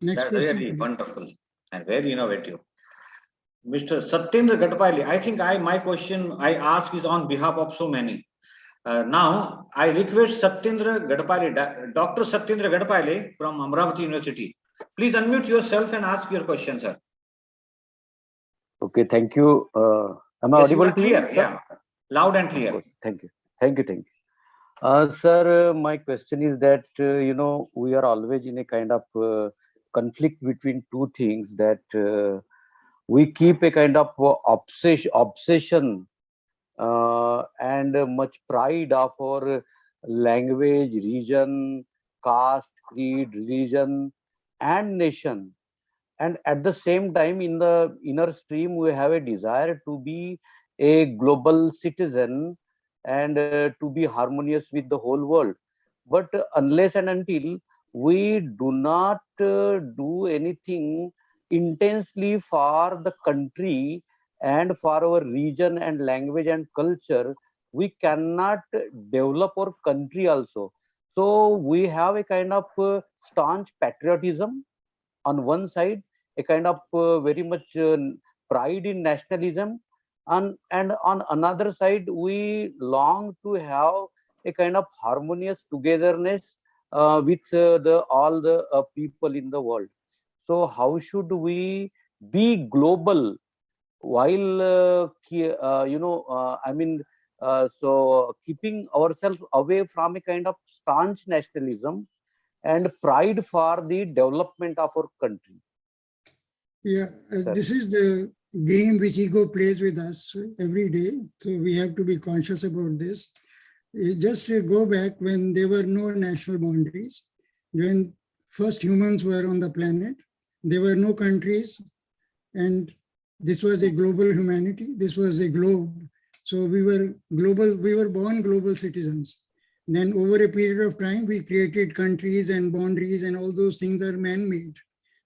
Next That's question. really wonderful and very innovative. Mr. Satyendra Gadpale, I think my question I ask is on behalf of so many. Now, I request Satyendra Gadpale, Dr. Satyendra Gadpale from Amravati University. Please unmute yourself and ask your question, sir. Okay, thank you. Am I audible to clear? you? Yeah, loud and clear. Thank you. Thank you. Sir, my question is that, we are always in a kind of conflict between two things, that we keep a kind of obsession and much pride of our language, region, caste, creed, religion, and nation. And at the same time, in the inner stream, we have a desire to be a global citizen and to be harmonious with the whole world. But unless and until we do not do anything intensely for the country and for our region and language and culture, we cannot develop our country also. So we have a kind of staunch patriotism on one side, a kind of very much pride in nationalism, and on another side, we long to have a kind of harmonious togetherness with all the people in the world. So how should we be global while so keeping ourselves away from a kind of staunch nationalism and pride for the development of our country? Yeah, this is the game which ego plays with us every day. So we have to be conscious about this. Just go back when there were no national boundaries, when first humans were on the planet, there were no countries, and this was a global humanity. This was a globe. So we were global, we were born global citizens. Then over a period of time, we created countries and boundaries, and all those things are man-made.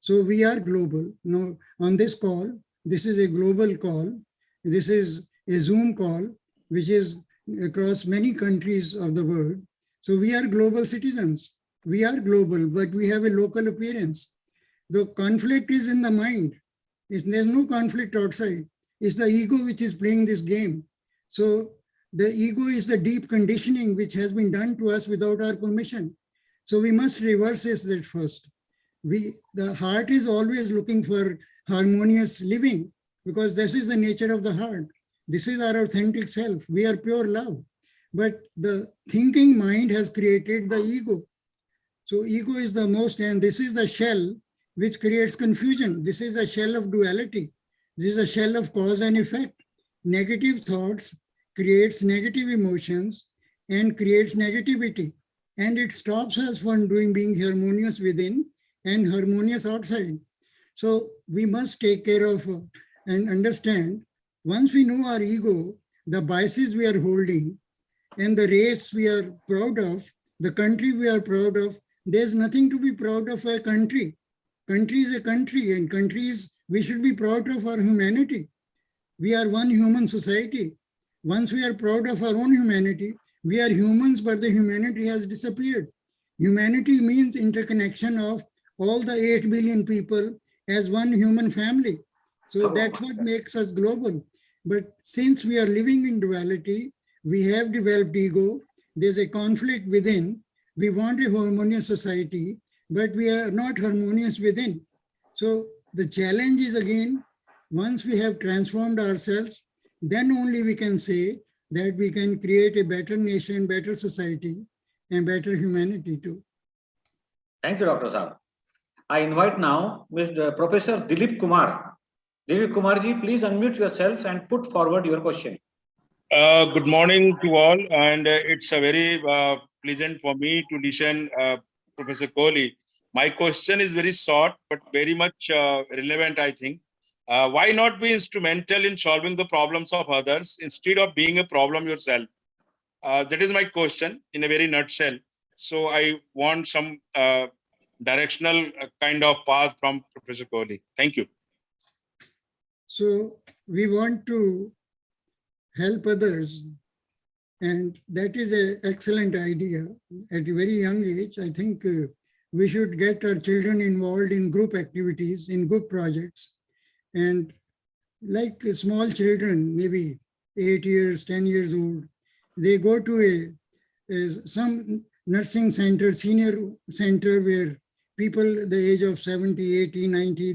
So we are global. Now, on this call, this is a global call. This is a Zoom call, which is across many countries of the world. So we are global citizens. We are global, but we have a local appearance. The conflict is in the mind. There's no conflict outside. It's the ego which is playing this game. So the ego is the deep conditioning which has been done to us without our permission. So we must reverse that first. The heart is always looking for harmonious living, because this is the nature of the heart. This is our authentic self. We are pure love. But the thinking mind has created the ego. So ego is the most, and this is the shell which creates confusion. This is the shell of duality. This is a shell of cause and effect. Negative thoughts creates negative emotions and creates negativity. And it stops us from being harmonious within and harmonious outside. So we must take care of and understand, once we know our ego, the biases we are holding, and the race we are proud of, the country we are proud of, there's nothing to be proud of a country. Country is a country, and countries, we should be proud of our humanity. We are one human society. Once we are proud of our own humanity, we are humans, but the humanity has disappeared. Humanity means interconnection of all the 8 billion people as one human family. So that's what makes us global. But since we are living in duality, we have developed ego, there's a conflict within. We want a harmonious society, but we are not harmonious within. So the challenge is again, once we have transformed ourselves, then only we can say that we can create a better nation, better society, and better humanity too. Thank you, Dr. Saab. I invite now Mr. Professor Dilip Kumar. Dilip Kumarji, please unmute yourself and put forward your question. Good morning to all, and it's a very pleasant for me to listen Professor Kohli. My question is very short, but very much relevant, I think. Why not be instrumental in solving the problems of others instead of being a problem yourself? That is my question in a very nutshell. So I want some directional kind of path from Professor Kohli. Thank you. So we want to help others, and that is an excellent idea. At a very young age, I think we should get our children involved in group activities, in group projects. And like small children, maybe 8 years, 10 years old, they go to some nursing center, senior center, where people the age of 70, 80, 90,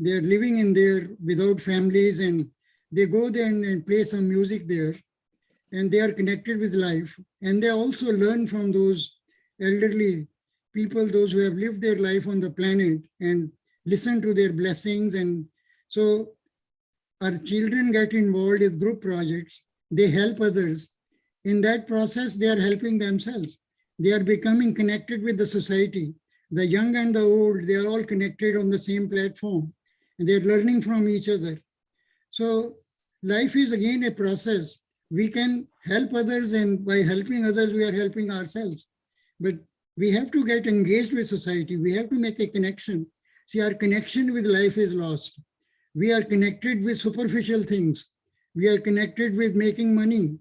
they're living in there without families, and they go there and play some music there, and they are connected with life. And they also learn from those elderly people, those who have lived their life on the planet, and listen to their blessings. And so our children get involved with group projects. They help others. In that process, they are helping themselves. They are becoming connected with the society. The young and the old, they are all connected on the same platform, and they're learning from each other. So life is again a process. We can help others, and by helping others, we are helping ourselves. But we have to get engaged with society. We have to make a connection. See, our connection with life is lost. We are connected with superficial things. We are connected with making money.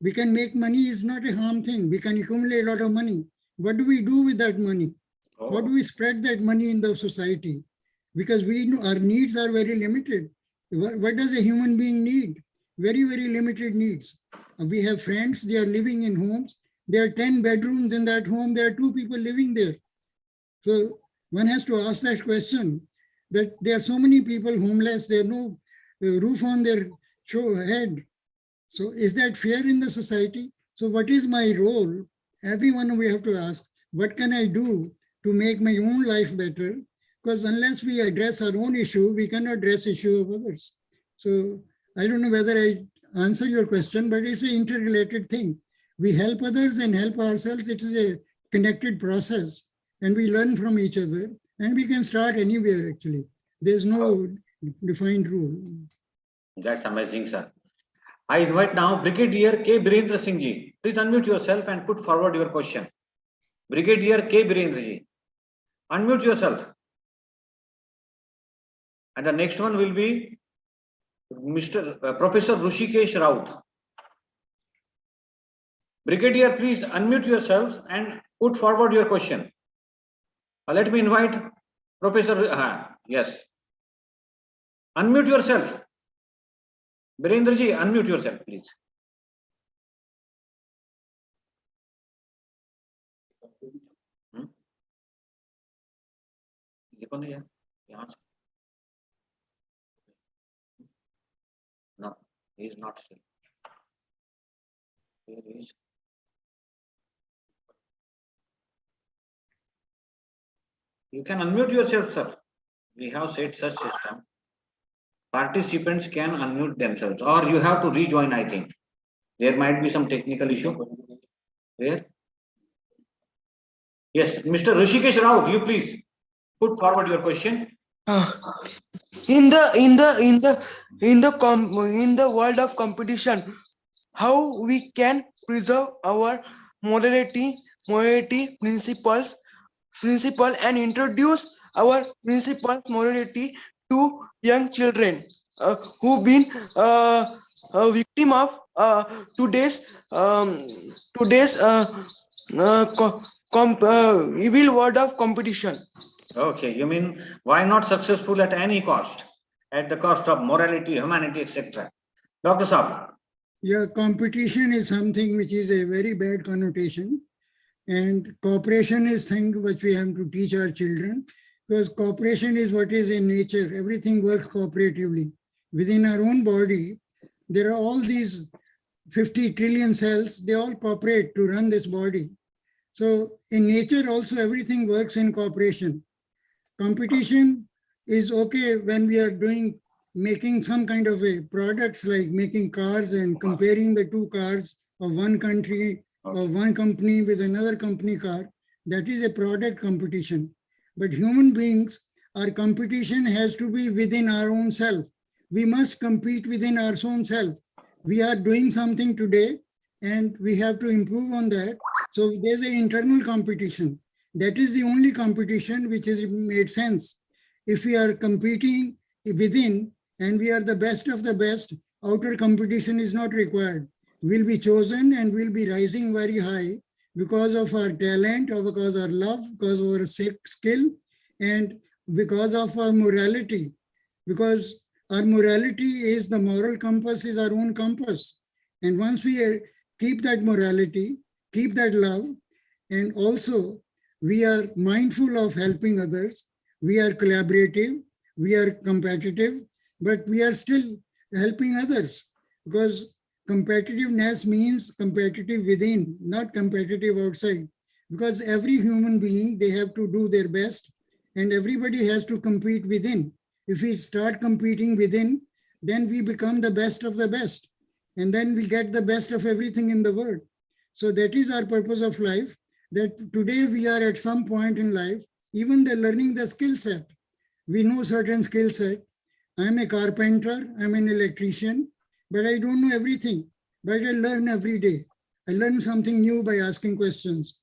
We can make money, is not a harm thing. We can accumulate a lot of money. What do we do with that money? How do we spread that money in the society? Because we know our needs are very limited. What does a human being need? Very, very limited needs. We have friends, they are living in homes. There are 10 bedrooms in that home. There are 2 people living there. So one has to ask that question, that there are so many people homeless, there are no roof on their head. So is that fair in the society? So what is my role? Everyone we have to ask, what can I do to make my own life better? Because unless we address our own issue, we cannot address issue of others. So I don't know whether I answer your question, but it's an interrelated thing. We help others and help ourselves. It is a connected process, and we learn from each other, and we can start anywhere actually. There's no defined rule. That's amazing, sir. I invite now Brigadier K. Birendra Singh ji. Please unmute yourself and put forward your question. Brigadier K. Birendra ji, unmute yourself. And the next one will be Professor Hsrc Raut. Brigadier, please unmute yourself and put forward your question. Let me invite Professor. Yes. Unmute yourself. Birendra ji, unmute yourself, please. No, he is not still. Here is. You can unmute yourself, sir. We have set such system. Participants can unmute themselves, or you have to rejoin, I think. There might be some technical issue. Where? Yes, Mr. Hsrc Raut, you please put forward your question. In the world of competition, how we can preserve our morality principle and introduce our principles morality to young children who've been a victim of today's evil world of competition. Okay, you mean why not successful at any cost? At the cost of morality, humanity, etc. Dr. Saab. Yeah, competition is something which is a very bad connotation. And cooperation is thing which we have to teach our children, because cooperation is what is in nature. Everything works cooperatively. Within our own body, there are all these 50 trillion cells, they all cooperate to run this body. So in nature also everything works in cooperation. Competition is okay when we are making some kind of a products like making cars and comparing the two cars of one country or one company with another company car. That is a product competition. But human beings, our competition has to be within our own self. We must compete within our own self. We are doing something today and we have to improve on that. So there's an internal competition. That is the only competition which has made sense. If we are competing within and we are the best of the best, outer competition is not required. We'll be chosen and we'll be rising very high because of our talent, or because of our love, because of our skill, and because of our morality. Because our morality is the moral compass, is our own compass. And once we keep that morality, keep that love, and also we are mindful of helping others, we are collaborative, we are competitive, but we are still helping others, because competitiveness means competitive within, not competitive outside. Because every human being, they have to do their best and everybody has to compete within. If we start competing within, then we become the best of the best. And then we get the best of everything in the world. So that is our purpose of life, that today we are at some point in life, even the learning the skill set. We know certain skill set. I'm a carpenter, I'm an electrician, but I don't know everything. But I learn every day. I learn something new by asking questions.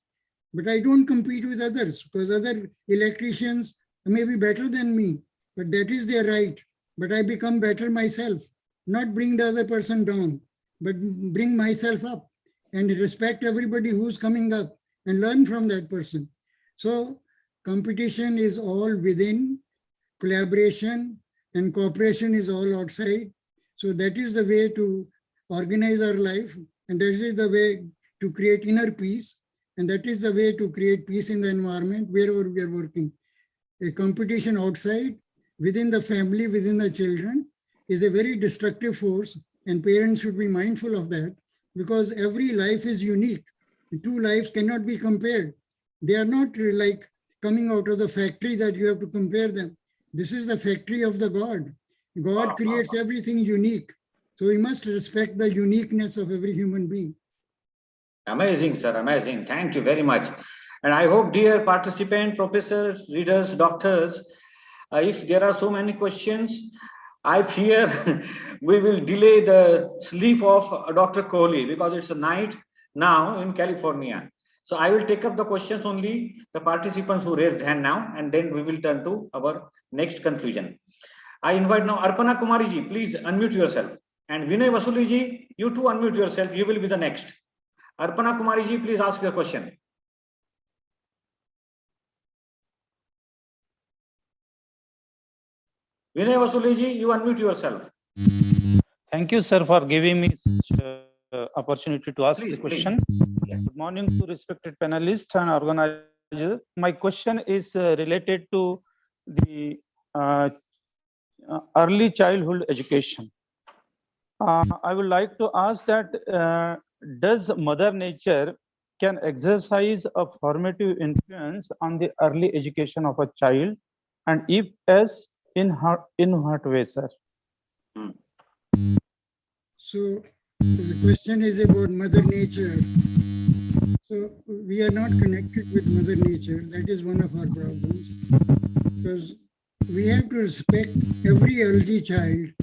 But I don't compete with others, because other electricians may be better than me, but that is their right. But I become better myself, not bring the other person down, but bring myself up and respect everybody who's coming up and learn from that person. So competition is all within, collaboration and cooperation is all outside. So that is the way to organize our life, and that is the way to create inner peace, and that is the way to create peace in the environment wherever we are working. A competition outside, within the family, within the children, is a very destructive force, and parents should be mindful of that, because every life is unique. The two lives cannot be compared. They are not like coming out of the factory that you have to compare them. This is the factory of the God. God creates everything unique. So we must respect the uniqueness of every human being. Amazing, sir, amazing. Thank you very much. And I hope, dear participants, professors, readers, doctors, if there are so many questions, I fear we will delay the sleep of Dr. Kohli, because it's a night now in California. So I will take up the questions only, the participants who raised hand now, and then we will turn to our next conclusion. I invite now Arpana Kumari ji, please unmute yourself. And Vinay Vasuli ji, you too unmute yourself. You will be the next. Arpana Kumari ji, please ask your question. Vinay Vasuli ji, you unmute yourself. Thank you, sir, for giving me such opportunity to ask the question. Good morning to respected panelists and organizers. My question is related to the early childhood education. I would like to ask that does Mother Nature can exercise a formative influence on the early education of a child, and if yes, in what way, sir? So the question is about Mother Nature. So we are not connected with Mother Nature. That is one of our problems, because we have to respect every early child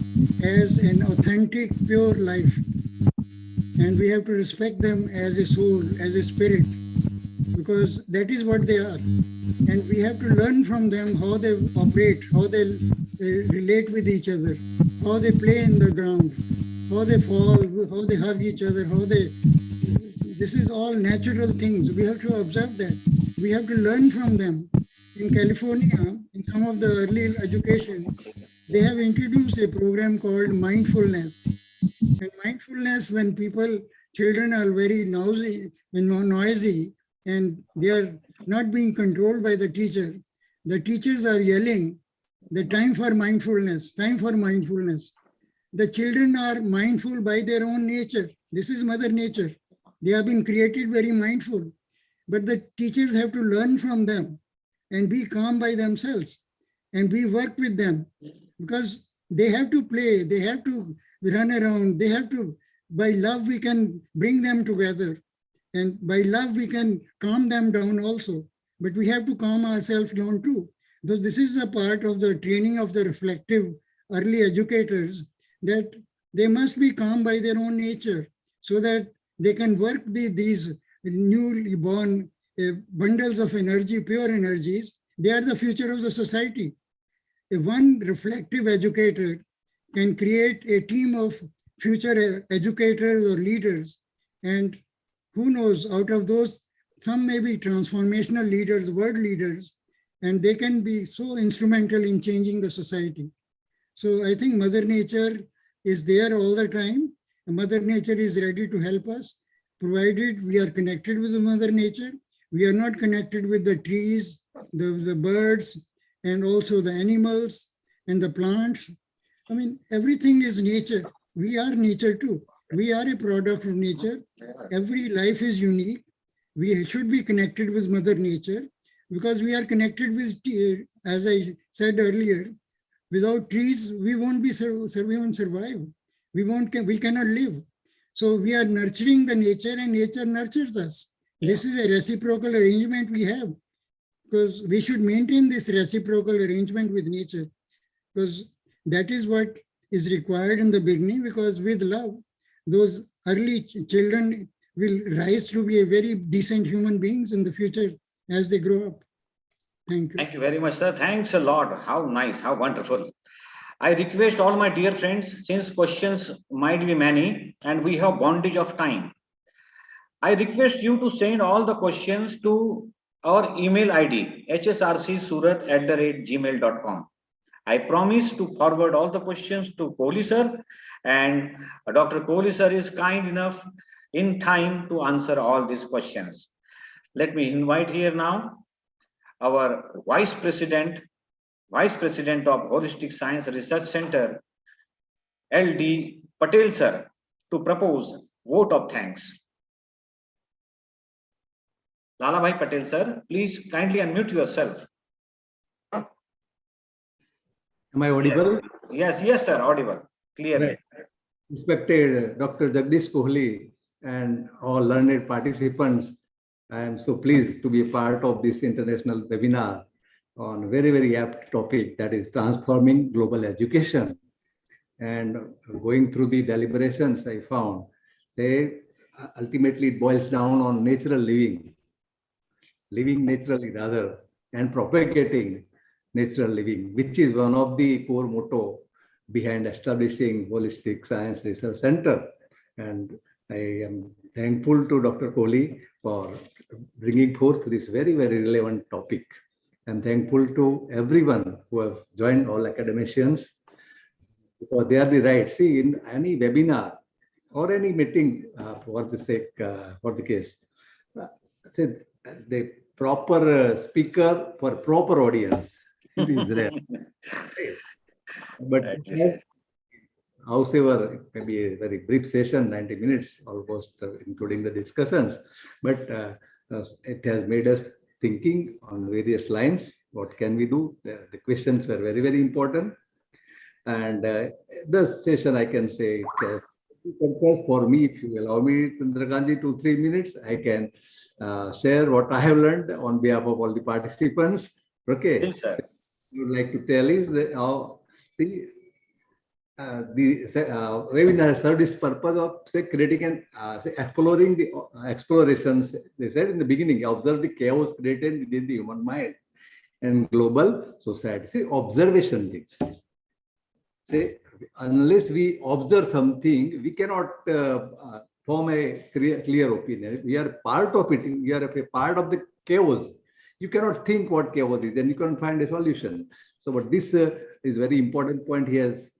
as an authentic, pure life. And we have to respect them as a soul, as a spirit, because that is what they are. And we have to learn from them how they operate, how they relate with each other, how they play in the ground, how they fall, how they hug each other, this is all natural things. We have to observe that. We have to learn from them. In California, in some of the early education, they have introduced a program called mindfulness. And mindfulness, when children are very noisy, and they are not being controlled by the teachers are yelling, the time for mindfulness, time for mindfulness. The children are mindful by their own nature. This is Mother Nature. They have been created very mindful, but the teachers have to learn from them and be calm by themselves, and we work with them because they have to play, they have to run around, by love we can bring them together, and by love we can calm them down also, but we have to calm ourselves down too. So this is a part of the training of the reflective early educators, that they must be calm by their own nature so that they can work these newly born bundles of energy, pure energies. They are the future of the society. If one reflective educator can create a team of future educators or leaders, and who knows, out of those, some may be transformational leaders, world leaders, and they can be so instrumental in changing the society. So I think Mother Nature is there all the time. Mother Nature is ready to help us, provided we are connected with the Mother Nature. We are not connected with the trees, the birds, and also the animals and the plants. I mean, everything is nature. We are nature too. We are a product of nature. Every life is unique. We should be connected with Mother Nature because we are connected with, as I said earlier, without trees, we won't survive. We cannot live. So we are nurturing the nature and nature nurtures us. Yeah. This is a reciprocal arrangement we have, because we should maintain this reciprocal arrangement with nature, because that is what is required in the beginning, because with love, those early children will rise to be a very decent human beings in the future as they grow up. Thank you. Thank you very much, sir. Thanks a lot. How nice, how wonderful. I request all my dear friends, since questions might be many and we have bondage of time, I request you to send all the questions to our email ID, hsrcsurat@gmail.com. I promise to forward all the questions to Kohli sir, and Dr. Kohli sir is kind enough in time to answer all these questions. Let me invite here now our Vice President of Holistic Science Research Center, LD Patel sir, to propose vote of thanks. Lalabhai Patel sir, please kindly unmute yourself. Am I audible? Yes, sir, audible, clearly. Right. Respected Dr. Jagdish Kohli and all learned participants, I am so pleased to be a part of this international webinar on a very, very apt topic, that is transforming global education. And going through the deliberations, I found, ultimately it boils down on natural living naturally rather, and propagating natural living, which is one of the core motto behind establishing Holistic Science Research Center. And I am thankful to Dr. Kohli for bringing forth this very, very relevant topic. I'm thankful to everyone who have joined, all academicians, because they are the right. See, in any webinar or any meeting for the case, the proper speaker for proper audience, it is rare. But however, it may be a very brief session, 90 minutes almost, including the discussions, but it has made us thinking on various lines. What can we do? The questions were very, very important. And this session, I can say, for me, if you allow me, Chandrakantji, 2-3 minutes, I can share what I have learned on behalf of all the participants. Okay. Yes, sir. I would like to tell is that the webinar served its purpose of creating and exploring the explorations. They said in the beginning, observe the chaos created within the human mind and global society. Observation things. Unless we observe something, we cannot form a clear opinion. We are part of it. We are a part of the chaos. You cannot think what chaos is, and you can't find a solution. So, but this is very important point he has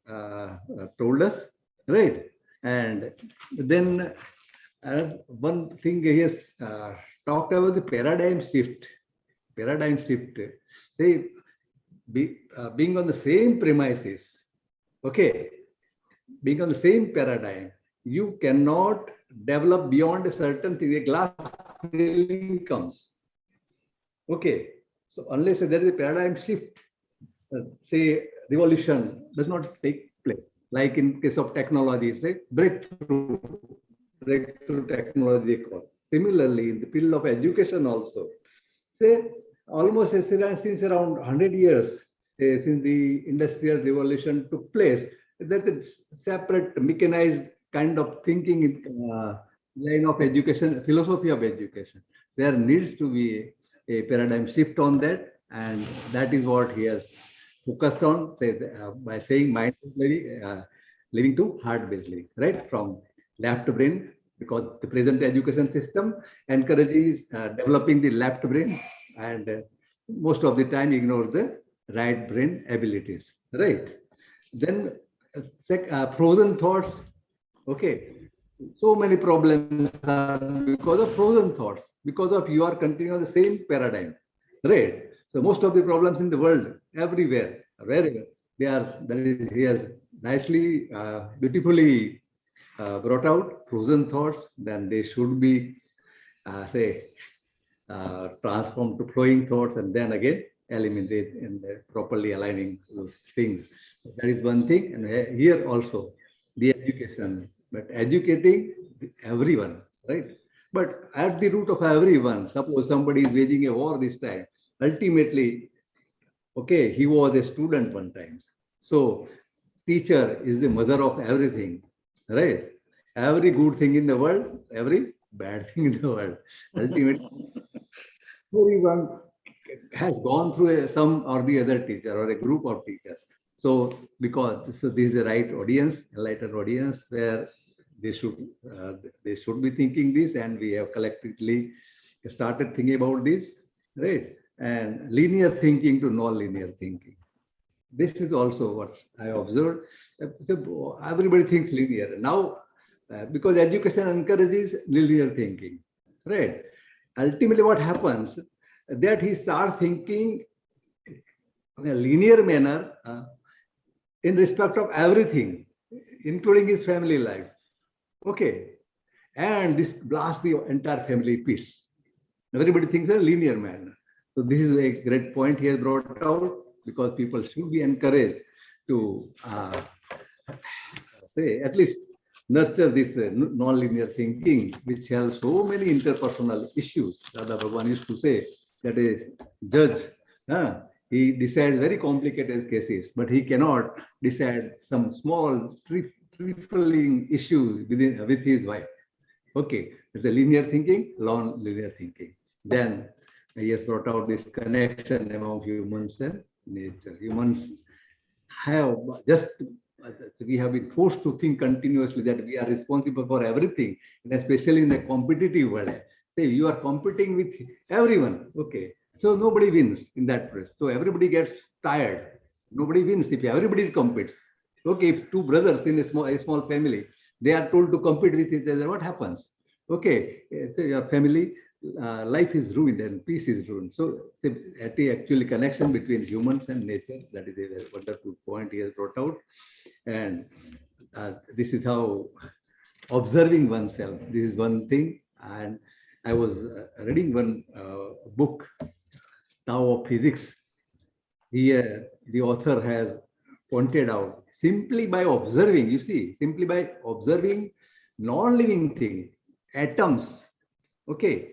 told us, right? And then one thing he has talked about the paradigm shift. Paradigm shift. Say, being on the same premises, okay, being on the same paradigm, you cannot develop beyond a certain thing. A glass ceiling comes. Okay, so unless there is a paradigm shift, say revolution does not take place. Like in case of technology, say breakthrough technology. Similarly, in the field of education also, say almost since around 100 years, since the industrial revolution took place, there's a separate mechanized kind of thinking in line of education, philosophy of education. There needs to be a paradigm shift on that, and that is what he has focused on, say, by saying mindful living to heart-based living, right? From left brain, because the present education system encourages developing the left brain, and most of the time ignores the right brain abilities, right? Then frozen thoughts, okay. So many problems are because of frozen thoughts, because of you are continuing the same paradigm, right? So most of the problems in the world, everywhere, wherever they are, that is, he has nicely, beautifully brought out frozen thoughts. Then they should be, transformed to flowing thoughts, and then again eliminated and properly aligning those things. That is one thing. And here also the education, but educating everyone, right? But at the root of everyone, suppose somebody is waging a war this time, ultimately, okay, he was a student one time. So teacher is the mother of everything, right? Every good thing in the world, every bad thing in the world. Ultimately, everyone has gone through some or the other teacher or a group of teachers. So because this is the right audience, enlightened audience, where they should be thinking this, and we have collectively started thinking about this, right? And linear thinking to non-linear thinking. This is also what I observed. Everybody thinks linear now, because education encourages linear thinking, right? Ultimately, what happens that he starts thinking in a linear manner in respect of everything, including his family life. Okay, and this blasts the entire family peace. Everybody thinks in a linear manner. So this is a great point he has brought out, because people should be encouraged to say at least nurture this non-linear thinking, which has so many interpersonal issues. Dada Bhagwan used to say that is judge. He decides very complicated cases, but he cannot decide some small trifling issues with his wife. Okay, it's a linear thinking, non-linear thinking. Then he has brought out this connection among humans and nature. Humans have just, we have been forced to think continuously that we are responsible for everything, and especially in the competitive world. Say you are competing with everyone, okay. So nobody wins in that race. So everybody gets tired. Nobody wins if everybody competes. Okay, if two brothers in a small family, they are told to compete with each other, what happens? Okay, so your family life is ruined and peace is ruined. So actually connection between humans and nature, that is a wonderful point he has brought out. And this is how observing oneself, this is one thing. And I was reading one book, Tao of Physics. Here, the author has pointed out, simply by observing, you see, simply by observing non-living things, atoms, okay,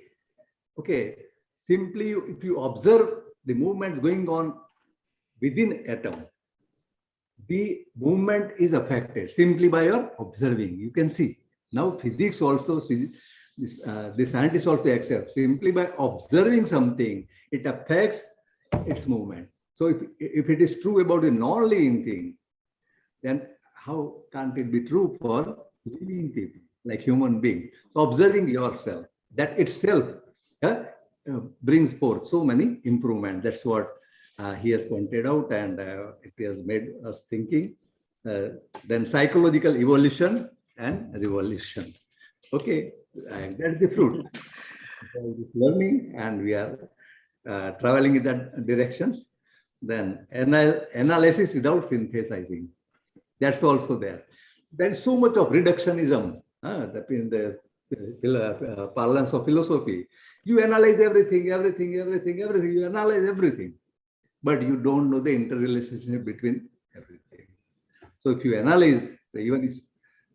simply if you observe the movements going on within atom, the movement is affected simply by your observing. You can see. Now physics also, the scientists also accept, simply by observing something, it affects its movement. So if it is true about a non-living thing, then how can't it be true for living people, like human beings? So observing yourself, that itself brings forth so many improvements. That's what he has pointed out, and it has made us thinking. Then psychological evolution, and revolution. Okay, and that's the fruit. Learning, and we are traveling in that directions. Then analysis without synthesizing. That's also there. There is so much of reductionism in the parlance of philosophy. You analyze everything. You analyze everything, but you don't know the interrelationship between everything. So if you analyze,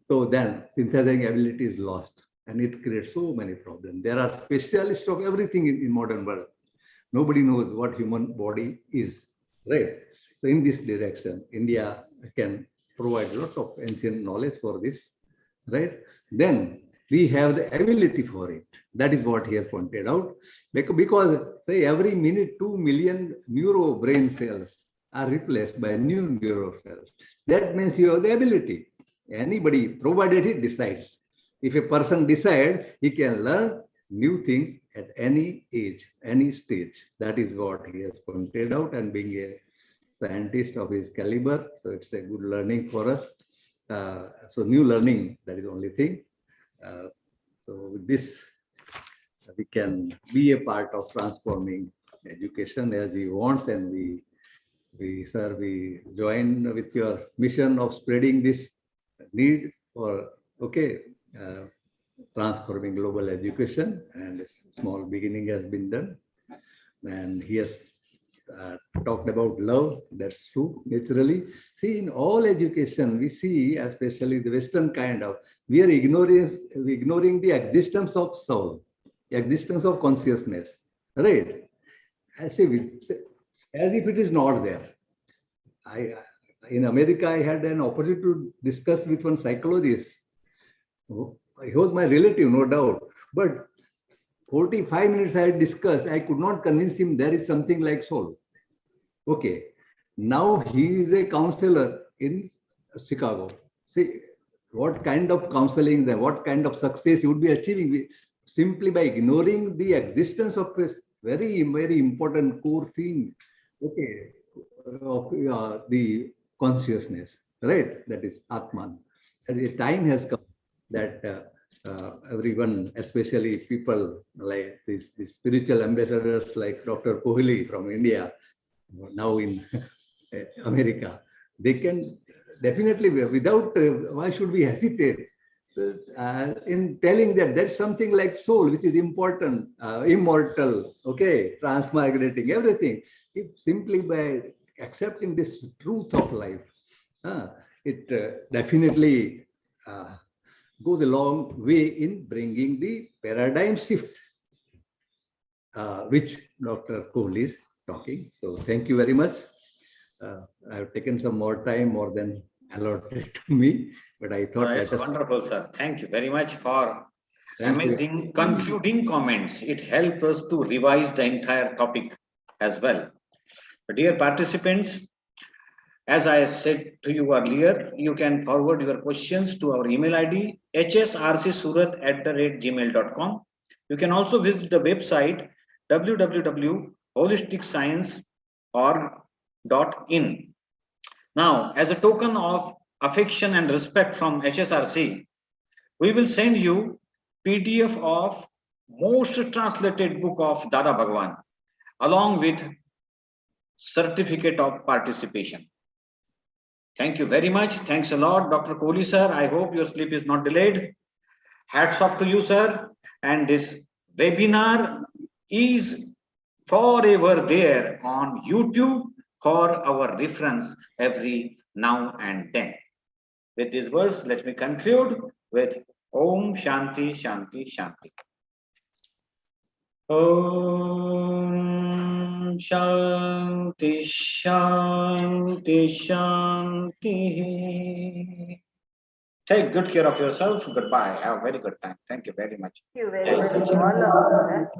so then synthesizing ability is lost, and it creates so many problems. There are specialists of everything in modern world. Nobody knows what human body is, right? So in this direction, India can provide lots of ancient knowledge for this, right? Then we have the ability for it. That is what he has pointed out. Because say every minute 2 million neuro brain cells are replaced by new neural cells. That means you have the ability. Anybody, provided he decides. If a person decides, he can learn new things at any age, any stage. That is what he has pointed out, and being a scientist of his caliber, so it's a good learning for us. So new learning, that is the only thing. So with this, we can be a part of transforming education as he wants, and we join with your mission of spreading this need for transforming global education, and a small beginning has been done. And he has talked about love. That's true, naturally. See, in all education, we see, especially the Western kind of, we are ignoring the existence of soul, the existence of consciousness, right? As if it is not there. In America, I had an opportunity to discuss with one psychologist. He was my relative, no doubt, but 45 minutes I had discussed, I could not convince him there is something like soul. Okay, now he is a counselor in Chicago. See what kind of counseling, what kind of success he would be achieving simply by ignoring the existence of a very, very important core thing, okay, of the consciousness, right? That is Atman. And the time has come that everyone, especially people like these spiritual ambassadors like Dr. Kohli from India, now in America, they can definitely, without, why should we hesitate in telling that there's something like soul, which is important, immortal, okay, transmigrating, everything. If simply by accepting this truth of life, it definitely goes a long way in bringing the paradigm shift, which Dr. Kohli is talking. So thank you very much. I've taken some more time, more than allotted to me, but I thought that's wonderful, sir. Thank you very much for amazing concluding comments. It helps us to revise the entire topic as well. Dear participants, as I said to you earlier, you can forward your questions to our email ID hsrcsurat@gmail.com. You can also visit the website www.holisticscience.org.in. Now, as a token of affection and respect from HSRC, we will send you PDF of most translated book of Dada Bhagwan along with certificate of participation. Thank you very much. Thanks a lot, Dr. Kohli, sir. I hope your sleep is not delayed. Hats off to you, sir. And this webinar is forever there on YouTube for our reference every now and then. With these words, let me conclude with Om Shanti Shanti Shanti. Om Shanti Shanti Shanti. Take good care of yourself. Goodbye. Have a very good time. Thank you very much. Thank you very much, all of us.